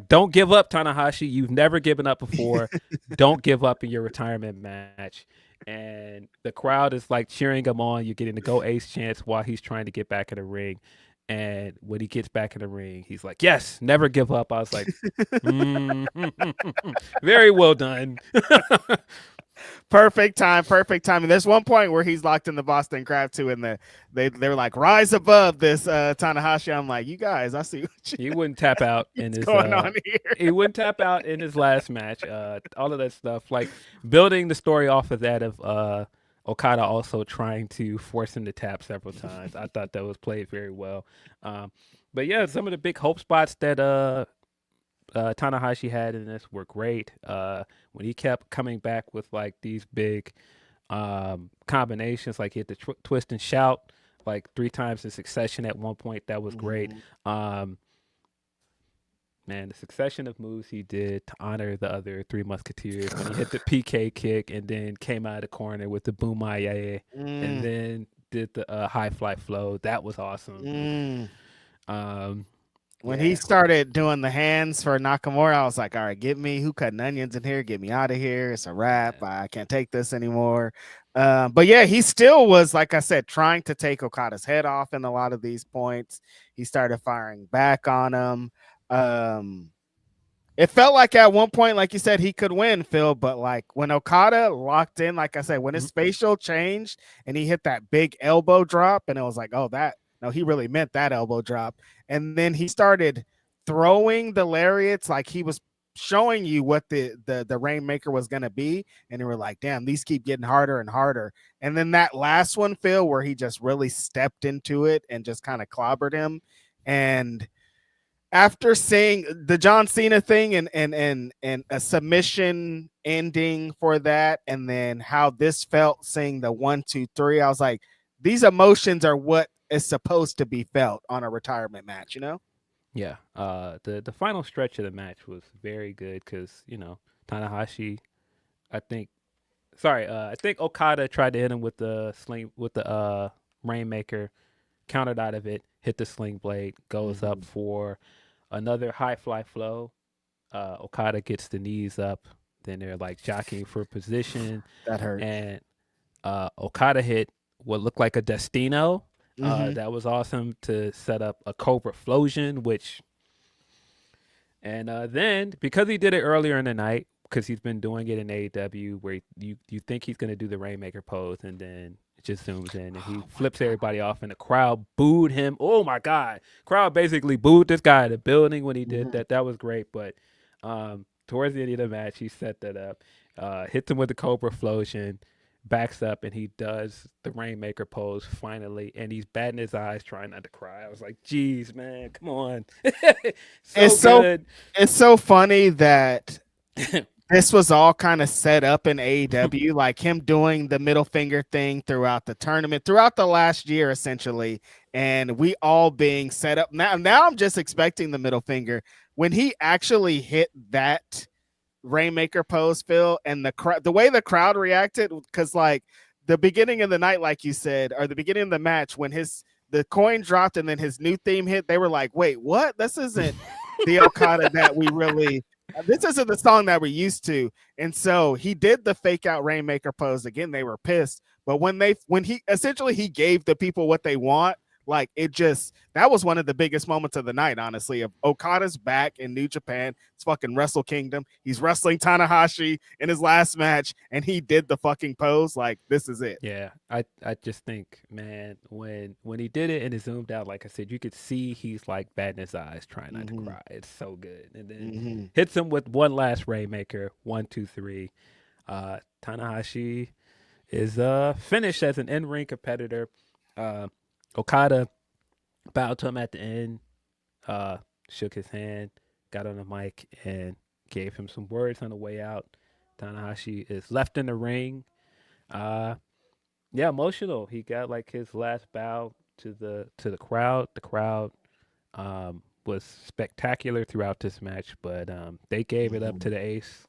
don't give up, Tanahashi. You've never given up before. Don't give up in your retirement match. And the crowd is like cheering him on. You're getting the Go Ace chants while he's trying to get back in the ring. And when he gets back in the ring, he's like, yes, never give up. I was like, very well done. Perfect time. And there's one point where he's locked in the Boston Crab too, and they were like, rise above this Tanahashi. I'm like, you guys, I see what he wouldn't tap out in his going on here. He wouldn't tap out in his last match. All of that stuff, like building the story off of that of Okada also trying to force him to tap several times. I thought that was played very well. But yeah, some of the big hope spots that Tanahashi had in this were great. When he kept coming back with like these big combinations, like he had the twist and shout like 3 times in succession at one point. That was great. Man, the succession of moves he did to honor the other 3 Musketeers when he hit the PK kick and then came out of the corner with the Bumaye and then did the high fly flow. That was awesome. When he started doing the hands for Nakamura, I was like, all right, get me who cutting onions in here. Get me out of here. It's a wrap. I can't take this anymore. But yeah, he still was, like I said, trying to take Okada's head off in a lot of these points. He started firing back on him. It felt like at one point, like you said, he could win, Phil, but like when Okada locked in, like I said, when his facial changed and he hit that big elbow drop, and it was like, oh, he really meant that elbow drop. And then he started throwing the lariats like he was showing you what the Rainmaker was going to be. And they were like, damn, these keep getting harder and harder. And then that last one, Phil, where he just really stepped into it and just kind of clobbered him. And after seeing the John Cena thing and a submission ending for that, and then how this felt seeing the 1, 2, 3, I was like, these emotions are what is supposed to be felt on a retirement match, you know? Yeah. The final stretch of the match was very good because, Tanahashi, I think Okada tried to hit him with the Rainmaker, countered out of it, hit the sling blade, goes up for another high fly flow. Okada gets the knees up. Then they're like jockeying for position. That hurt. And Okada hit what looked like a Destino. That was awesome to set up a Cobra Flosion, then because he did it earlier in the night, because he's been doing it in AEW, where you think he's going to do the Rainmaker pose, and then it just zooms in and he flips everybody off, and the crowd booed him. Oh my God. Crowd basically booed this guy in the building when he did that. That was great. But towards the end of the match, he set that up, hits him with the Cobra Flosion, backs up, and he does the Rainmaker pose finally, and he's batting his eyes trying not to cry. I was like, geez, man, come on. It's so funny that this was all kind of set up in AEW, like him doing the middle finger thing throughout the tournament, throughout the last year, essentially, and we all being set up. Now I'm just expecting the middle finger. When he actually hit that Rainmaker pose, Phil, and the way the crowd reacted, because like the beginning of the night, like you said, or the beginning of the match, when the coin dropped and then his new theme hit, they were like, wait, what? This isn't the Okada that we really, this isn't the song that we're used to. And so he did the fake out Rainmaker pose again. They were pissed, but when he essentially he gave the people what they want, like that was one of the biggest moments of the night, honestly, of Okada's back in New Japan. It's fucking Wrestle Kingdom. He's wrestling Tanahashi in his last match, and he did the fucking pose. Like, this is it. Yeah, I just think, man, when he did it and it zoomed out, like I said, you could see he's like batting his eyes, trying not to cry. It's so good. And then hits him with one last Rainmaker, 1, 2, 3. Tanahashi is finished as an in-ring competitor. Okada bowed to him at the end, shook his hand, got on the mic, and gave him some words on the way out. Tanahashi is left in the ring. Yeah, emotional. He got like his last bow to the crowd. The crowd was spectacular throughout this match, but they gave it up to the ace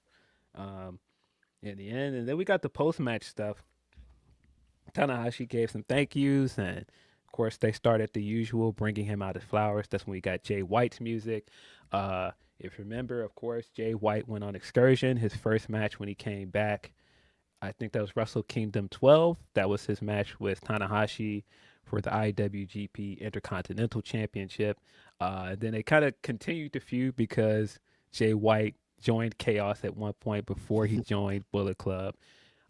in the end. And then we got the post-match stuff. Tanahashi gave some thank yous, and of course they started the usual, bringing him out his flowers. That's when we got Jay White's music. If you remember, of course, Jay White went on excursion, his first match when he came back. I think that was Wrestle Kingdom 12. That was his match with Tanahashi for the IWGP Intercontinental Championship. Then they kind of continued to feud because Jay White joined Chaos at one point before he joined Bullet Club.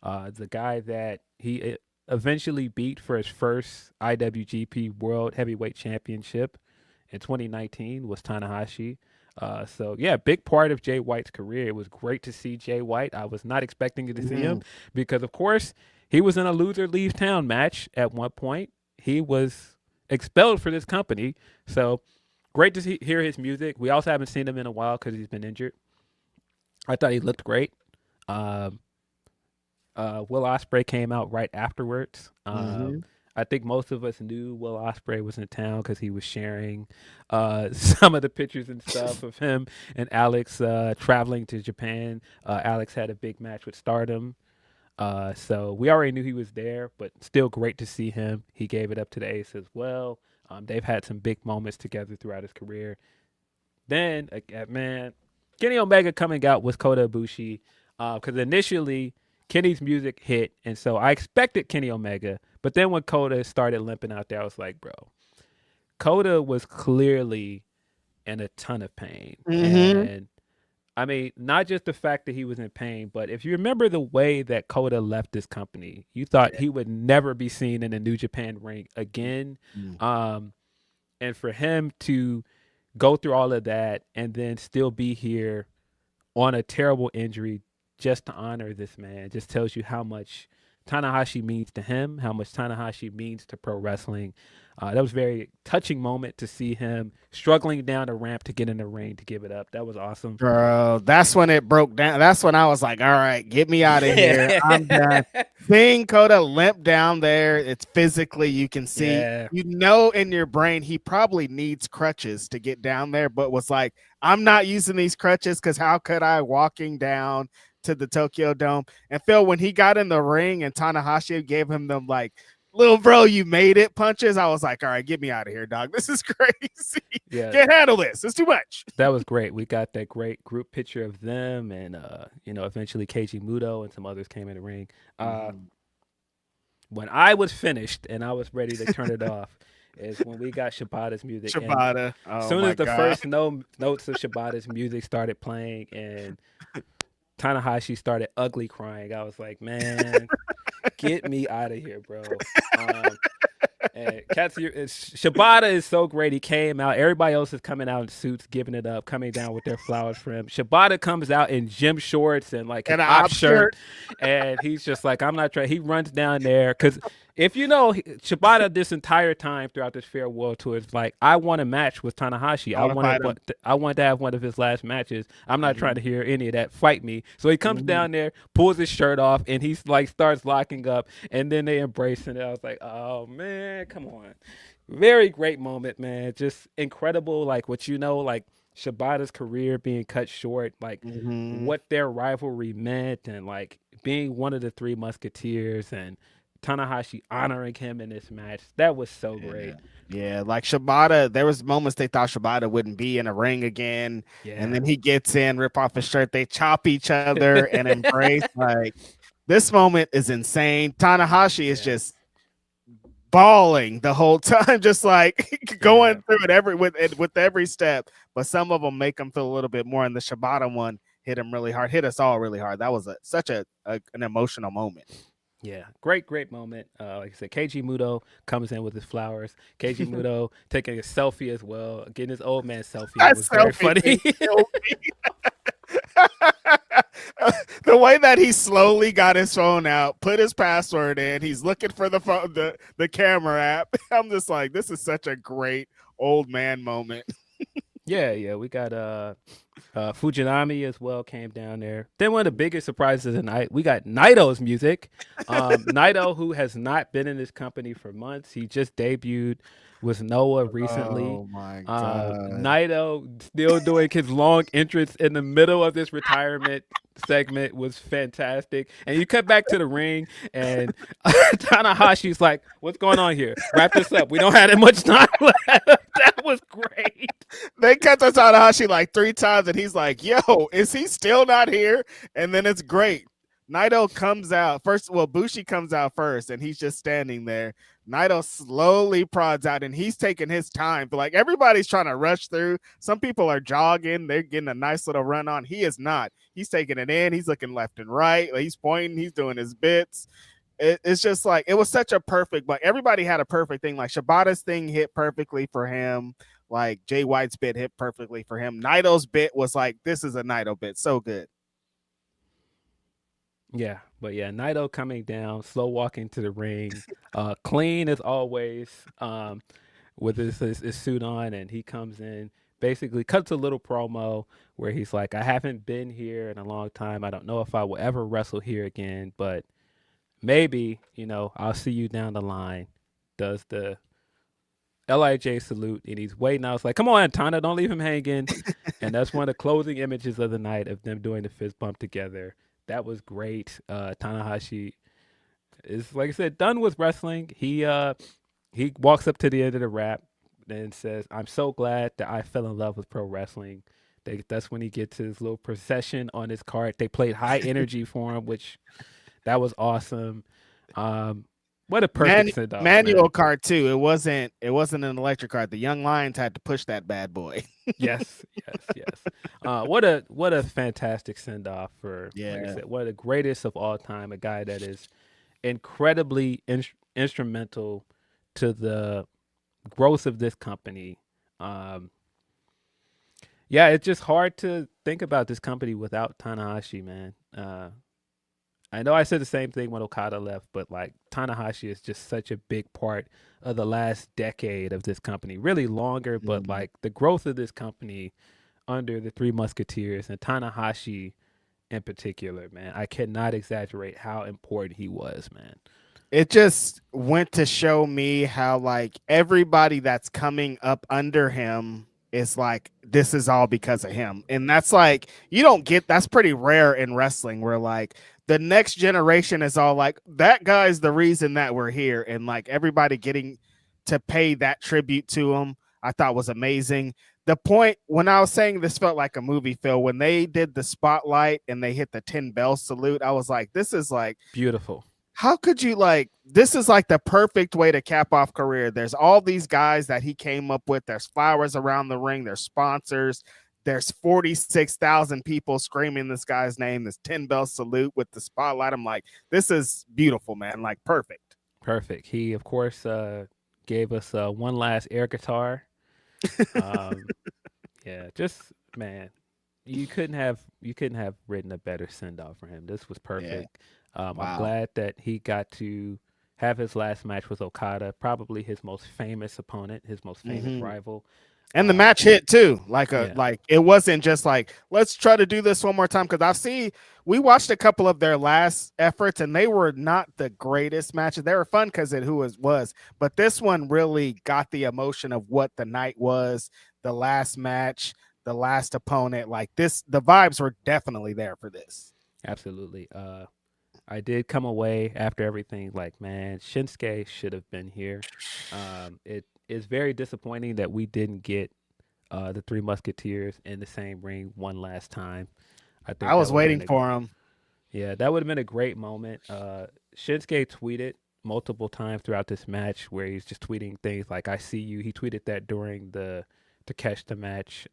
The guy that he eventually beat for his first IWGP World Heavyweight Championship in 2019 was Tanahashi. So yeah, big part of Jay White's career. It was great to see Jay White. I was not expecting to see him because, of course, he was in a loser leave town match at one point. He was expelled for this company. So great to hear his music. We also haven't seen him in a while because he's been injured. I thought he looked great. Will Ospreay came out right afterwards. I think most of us knew Will Ospreay was in town because he was sharing some of the pictures and stuff of him and Alex traveling to Japan. Alex had a big match with Stardom. So we already knew he was there, but still great to see him. He gave it up to the Ace as well. They've had some big moments together throughout his career. Then, man, Kenny Omega coming out with Kota Ibushi because initially Kenny's music hit, and so I expected Kenny Omega. But then when Kota started limping out there, I was like, bro, Kota was clearly in a ton of pain. And I mean, not just the fact that he was in pain, but if you remember the way that Kota left this company, you thought he would never be seen in a New Japan ring again. And for him to go through all of that and then still be here on a terrible injury just to honor this man just tells you how much Tanahashi means to him, how much Tanahashi means to pro wrestling. That was a very touching moment to see him struggling down the ramp to get in the ring to give it up. That was awesome. Bro, that's when it broke down. That's when I was like, all right, get me out of here. I'm done. Seeing Kota limp down there, it's physically, you can see, you know, in your brain, he probably needs crutches to get down there, but was like, I'm not using these crutches because how could I walking down to the Tokyo Dome? And Phil, when he got in the ring and Tanahashi gave him them like, little bro, you made it punches, I was like, all right, get me out of here, dog. This is crazy. Can't handle this. It's too much. That was great. We got that great group picture of them, and eventually Keiji Muto and some others came in the ring. When I was finished and I was ready to turn it off is when we got Shibata's music. Shibata. As soon as the first notes of Shibata's music started playing and Tanahashi started ugly crying, I was like, man, get me out of here, bro. And Shibata is so great. He came out. Everybody else is coming out in suits, giving it up, coming down with their flowers for him. Shibata comes out in gym shorts and like an op shirt. And he's just like, I'm not trying. He runs down there because if you know, Shibata this entire time throughout this farewell tour is like, I want a match with Tanahashi. I want to have one of his last matches. I'm not trying to hear any of that. Fight me. So he comes down there, pulls his shirt off, and he's like starts locking up, and then they embrace it. I was like, oh man, come on. Very great moment, man. Just incredible, like what like Shibata's career being cut short, like what their rivalry meant, and like being one of the Three Musketeers and Tanahashi honoring him in this match. That was so great. Yeah, like Shibata, there was moments they thought Shibata wouldn't be in a ring again. Yeah. And then he gets in, rip off his shirt, they chop each other and embrace. Like, this moment is insane. Tanahashi is just bawling the whole time, just like going through it with every step. But some of them make him feel a little bit more. And the Shibata one hit him really hard, hit us all really hard. That was such an emotional moment. Yeah, great moment. Like I said, Keiji Muto comes in with his flowers. Keiji Muto taking a selfie as well, getting his old man selfie. That was very funny. The way that he slowly got his phone out, put his password in, he's looking for the phone, the camera app. I'm just like, this is such a great old man moment. Yeah, we got Fujinami as well came down there. Then one of the biggest surprises of the night, we got Naito's music. Naito, who has not been in this company for months, he just debuted with Noah recently. Oh my god! Naito still doing his long entrance in the middle of this retirement segment was fantastic. And you cut back to the ring, and Tanahashi's like, "What's going on here? Wrap this up. We don't have that much time left." That was great. They cut to Tanahashi like 3 times, and he's like, "Yo, is he still not here?" And then it's great. Naito comes out first. Well, Bushi comes out first, and he's just standing there. Naito slowly prods out, and he's taking his time. But like, everybody's trying to rush through. Some people are jogging. They're getting a nice little run on. He is not. He's taking it in. He's looking left and right. He's pointing. He's doing his bits. It's just like, it was such a perfect, like, everybody had a perfect thing. Like, Shibata's thing hit perfectly for him. Like, Jay White's bit hit perfectly for him. Naito's bit was like, this is a Naito bit. So good. Yeah, but yeah, Naito coming down, slow walking to the ring, clean as always, with his suit on, and he comes in, basically cuts a little promo where he's like, I haven't been here in a long time. I don't know if I will ever wrestle here again, but maybe, I'll see you down the line. Does the LIJ salute, and he's waiting. I was like, come on, Tana, don't leave him hanging. And that's one of the closing images of the night of them doing the fist bump together. That was great. Tanahashi is, like I said, done with wrestling. He walks up to the end of the rap and says, I'm so glad that I fell in love with pro wrestling. That's when he gets his little procession on his cart. They played High Energy for him, which that was awesome. What a perfect send-off, manual cart too. It wasn't an electric cart. The Young Lions had to push that bad boy. Yes. What a fantastic send-off for, like I said, one of the greatest of all time. A guy that is incredibly instrumental to the growth of this company. It's just hard to think about this company without Tanahashi, man. I know I said the same thing when Okada left, but like, Tanahashi is just such a big part of the last decade of this company, really longer, but like the growth of this company under the Three Musketeers and Tanahashi in particular, man, I cannot exaggerate how important he was, man. It just went to show me how, like, everybody that's coming up under him is like, this is all because of him. And that's like, that's pretty rare in wrestling, where like the next generation is all like, that guy's the reason that we're here. And like, everybody getting to pay that tribute to him, I thought was amazing. The point when I was saying this felt like a movie, Phil, when they did the spotlight and they hit the 10 bell salute, I was like, this is like beautiful. How could you, like, this is like the perfect way to cap off career. There's all these guys that he came up with. There's flowers around the ring. There's sponsors. There's 46,000 people screaming this guy's name, this 10 bell salute with the spotlight. I'm like, this is beautiful, man. Like, perfect. Perfect. He, of course, gave us one last air guitar. Just, man, you couldn't have written a better send off for him. This was perfect. Wow. I'm glad that he got to have his last match with Okada, probably his most famous opponent, his most famous rival. And the match hit too. Like it wasn't just like, let's try to do this one more time. Cause we watched a couple of their last efforts and they were not the greatest matches. They were fun because it was, but this one really got the emotion of what the night was, the last match, the last opponent. Like this, the vibes were definitely there for this. Absolutely. I did come away after everything like, man, Shinsuke should have been here. It is very disappointing that we didn't get the Three Musketeers in the same ring one last time. I think I that was would have waiting been for him. that would have been a great moment. Shinsuke tweeted multiple times throughout this match where he's just tweeting things like "I see you." He tweeted that during the to catch the match.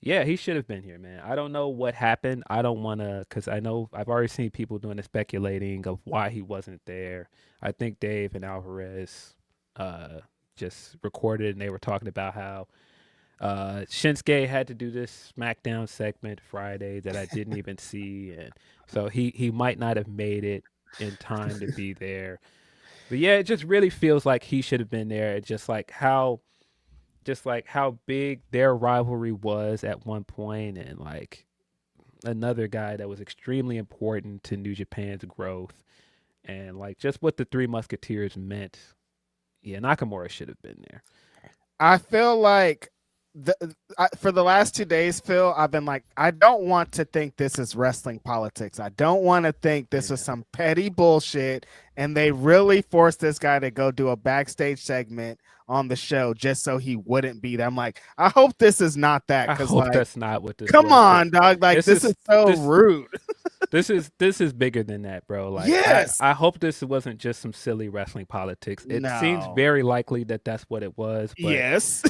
Yeah, he should have been here, man. I don't know what happened. I don't want to, because I know I've already seen people doing the speculating of why he wasn't there. I think Dave and Alvarez just recorded and they were talking about how Shinsuke had to do this SmackDown segment Friday that I didn't even see. And so he might not have made it in time to be there. But yeah, it just really feels like he should have been there. Just like how big their rivalry was at one point, and like another guy that was extremely important to New Japan's growth, and like just what the Three Musketeers meant. Yeah, Nakamura should have been there. I feel like for the last 2 days, Phil, I've been like, I don't want to think this is wrestling politics. I don't want to think this is some petty bullshit. And they really forced this guy to go do a backstage segment on the show just so he wouldn't be there. I'm like, I hope this is not that. I hope that's not what this. Come on, dog! Like this is so rude. This is bigger than that, bro. Like, yes, I hope this wasn't just some silly wrestling politics. It seems very likely that that's what it was. But, yes.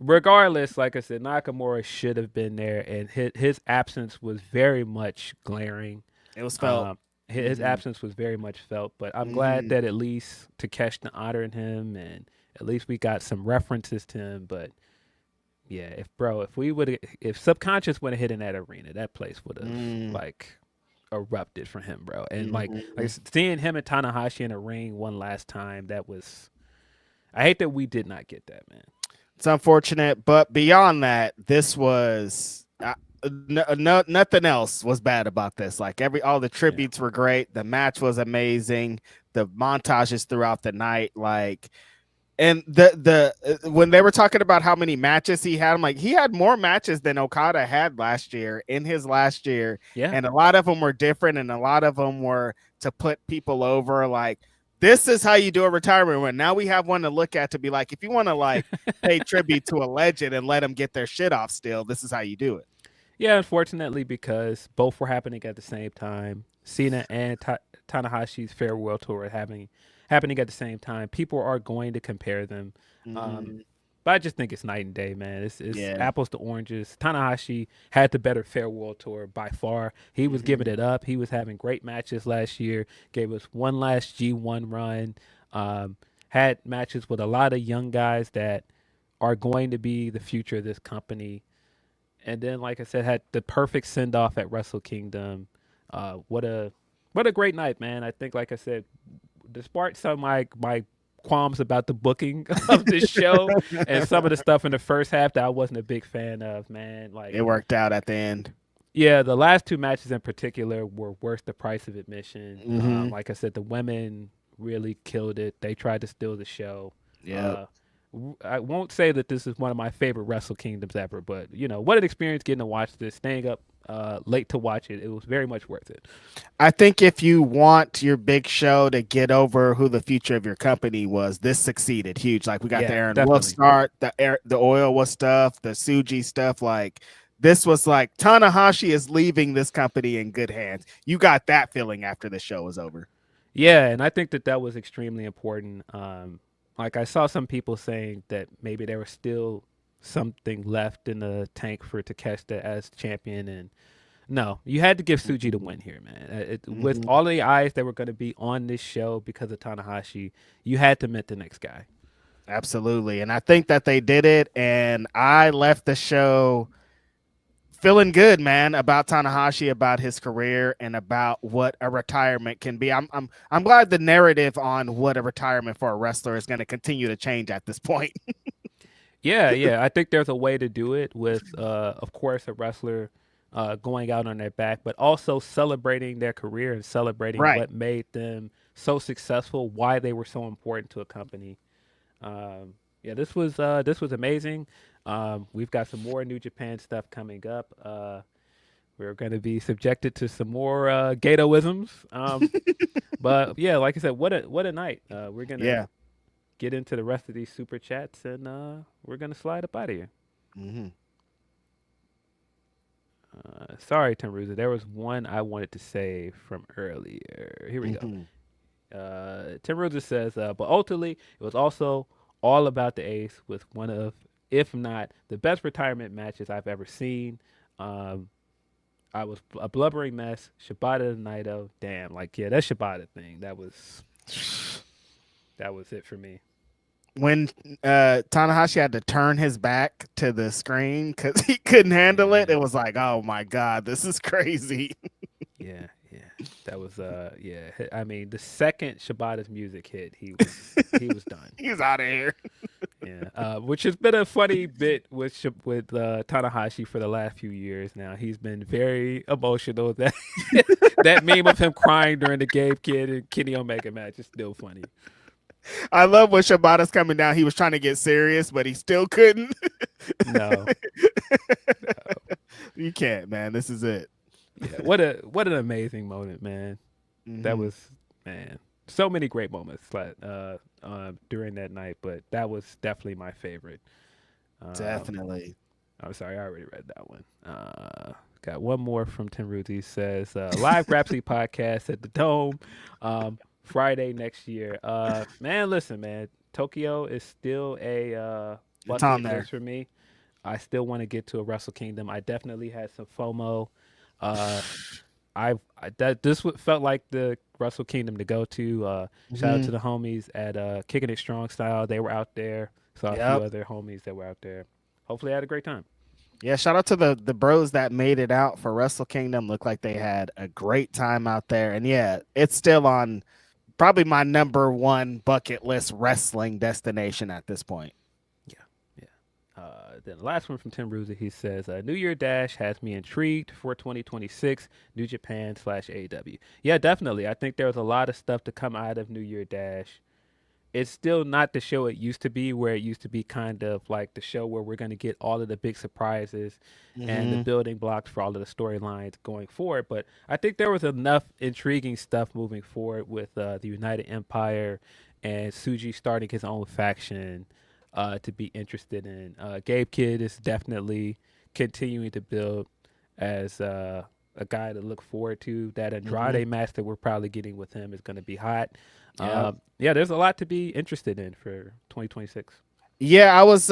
Regardless, like I said, Nakamura should have been there, and his absence was very much glaring. It was felt. His absence was very much felt, but I'm glad that at least Takeshi honored him, and at least we got some references to him. But yeah, if Subconscious would have hit in that arena, that place would have like erupted for him, bro. And like seeing him and Tanahashi in a ring one last time, I hate that we did not get that, man. It's unfortunate, but beyond that, this was. Nothing else was bad about this. Like all the tributes were great. The match was amazing. The montages throughout the night, like, and when they were talking about how many matches he had, I'm like, he had more matches than Okada had last year in his last year. Yeah, and a lot of them were different, and a lot of them were to put people over. Like, this is how you do a retirement win. Now we have one to look at to be like, if you want to like pay tribute to a legend and let them get their shit off still, this is how you do it. Yeah, unfortunately, because both were happening at the same time. Cena and Tanahashi's farewell tour happening at the same time. People are going to compare them. But I just think it's night and day, man. It's apples to oranges. Tanahashi had the better farewell tour by far. He was giving it up. He was having great matches last year. Gave us one last G1 run. Had matches with a lot of young guys that are going to be the future of this company. And then, like I said, had the perfect send-off at Wrestle Kingdom. What a great night, man. I think, like I said, despite some of my qualms about the booking of this show and some of the stuff in the first half that I wasn't a big fan of, man. Like, it worked out at the end. Yeah, the last two matches in particular were worth the price of admission. Like I said, the women really killed it. They tried to steal the show. Yeah. I won't say that this is one of my favorite Wrestle Kingdoms ever, but what an experience getting to watch this, staying up late to watch it. It was very much worth it. I think if you want your big show to get over who the future of your company was, this succeeded huge. Like we got the Aaron Wolf start, the Oil was stuff, the Suji stuff. Like this was like Tanahashi is leaving this company in good hands. You got that feeling after the show was over. Yeah, and I think that was extremely important. Like I saw some people saying that maybe there was still something left in the tank for Takeshita as champion, and no, you had to give Suji the win here, man. With all the eyes that were going to be on this show because of Tanahashi, you had to mint the next guy. Absolutely, and I think that they did it, and I left the show feeling good, man, about Tanahashi, about his career, and about what a retirement can be. I'm glad the narrative on what a retirement for a wrestler is going to continue to change at this point. Yeah. I think there's a way to do it with, of course, a wrestler going out on their back, but also celebrating their career and celebrating what made them so successful, why they were so important to a company. This was amazing. We've got some more New Japan stuff coming up. we're going to be subjected to some more Gatoisms. But yeah, like I said, what a night. We're gonna get into the rest of these super chats, and we're gonna slide up out of here. Mm-hmm. Sorry, Tim Ruza. There was one I wanted to say from earlier. Here we go. Tim Ruza says, but ultimately, it was also all about the Ace with one of, if not the best retirement matches I've ever seen. I was a blubbering mess. Shibata Naito, damn, like that Shibata thing. That was it for me. When Tanahashi had to turn his back to the screen because he couldn't handle it, it was like, oh my god, this is crazy. Yeah, that was yeah. I mean, the second Shibata's music hit, he was done. He was out of here. Yeah, which has been a funny bit with Tanahashi for the last few years now. He's been very emotional. That that meme of him crying during the Gabe Kidd and Kenny Omega match is still funny. I love when Shibata's coming down. He was trying to get serious, but he still couldn't. No. You can't, man. This is it. Yeah, what an amazing moment, man. Mm-hmm. That was, man, so many great moments during that night, but that was definitely my favorite. Definitely. I'm sorry, I already read that one. Got one more from Tim Ruth. He says, live Grapsody podcast at the Dome Friday next year. Man, listen, man, Tokyo is still a bucket list for me. I still want to get to a Wrestle Kingdom. I definitely had some FOMO. This felt like the Wrestle Kingdom to go to. Shout out to the homies at Kicking It Strong Style. They were out there. Saw a few other homies that were out there. Hopefully, I had a great time. Yeah, shout out to the bros that made it out for Wrestle Kingdom. Looked like they had a great time out there. And yeah, it's still on probably my number one bucket list wrestling destination at this point. Then the last one from Tim Ruza, he says, New Year Dash has me intrigued for 2026 New Japan / AEW. Yeah, definitely. I think there was a lot of stuff to come out of New Year Dash. It's still not the show it used to be, where it used to be kind of like the show where we're going to get all of the big surprises and the building blocks for all of the storylines going forward. But I think there was enough intriguing stuff moving forward with the United Empire and Tsuji starting his own faction to be interested in. Gabe Kidd is definitely continuing to build as a guy to look forward to. That Andrade match that we're probably getting with him is going to be hot. Yeah, there's a lot to be interested in for 2026. Yeah, I was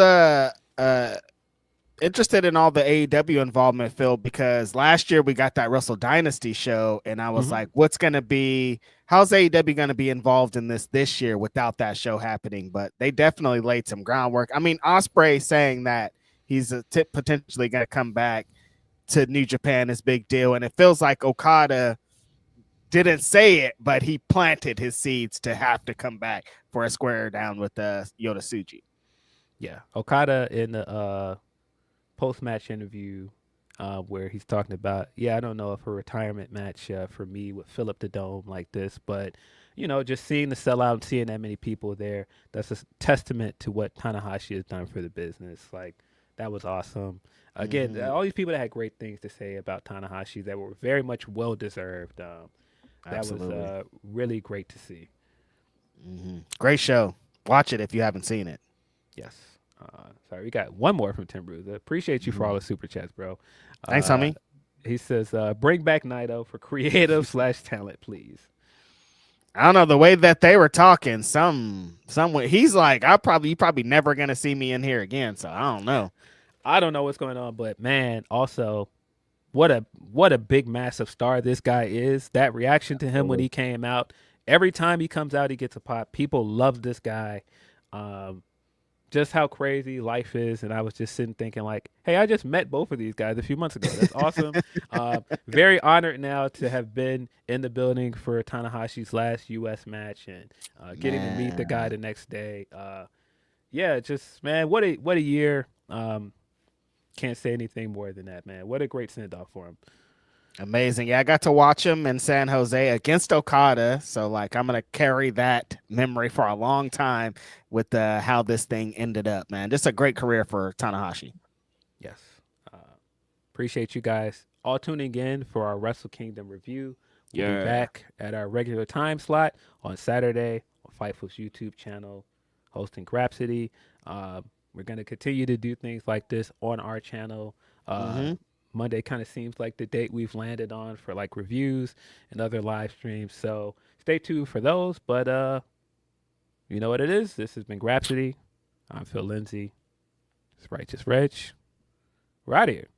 interested in all the AEW involvement, Phil, because last year we got that Wrestle Dynasty show, and I was like, how's AEW going to be involved in this year without that show happening? But they definitely laid some groundwork. I mean, Ospreay saying that he's potentially going to come back to New Japan is big deal, and it feels like Okada didn't say it, but he planted his seeds to have to come back for a square down with Yota Tsuji. Yeah, Okada in the post-match interview where he's talking about, I don't know if a retirement match for me would fill up the Dome like this, but just seeing the sellout and seeing that many people there, that's a testament to what Tanahashi has done for the business. Like, that was awesome. Again, all these people that had great things to say about Tanahashi that were very much well-deserved. That was really great to see. Great show. Watch it if you haven't seen it. Yes. Sorry, we got one more from Tim Bruce. Appreciate you for all the super chats, bro. Thanks, homie. He says, bring back Naito for creative / talent, please. I don't know, the way that they were talking, he's like, you probably never gonna see me in here again. So I don't know. I don't know what's going on, but man, also, what a big massive star this guy is. That reaction to him when he came out, every time he comes out, he gets a pop. People love this guy. Just how crazy life is. And I was just sitting thinking like, hey, I just met both of these guys a few months ago. That's awesome. Very honored now to have been in the building for Tanahashi's last U.S. match and getting to meet the guy the next day. Just, man, what a year. Can't say anything more than that, man. What a great send-off for him. Amazing. Yeah, I got to watch him in San Jose against Okada. So, like, I'm going to carry that memory for a long time with how this thing ended up, man. Just a great career for Tanahashi. Yes. Appreciate you guys all tuning in for our Wrestle Kingdom review. We'll be back at our regular time slot on Saturday on Fightful's YouTube channel, hosting Grapsody. We're going to continue to do things like this on our channel. Monday kind of seems like the date we've landed on for like reviews and other live streams. So stay tuned for those. But you know what it is. This has been Grapsody. I'm Phil Lindsey. It's Righteous Reg. We're out of here.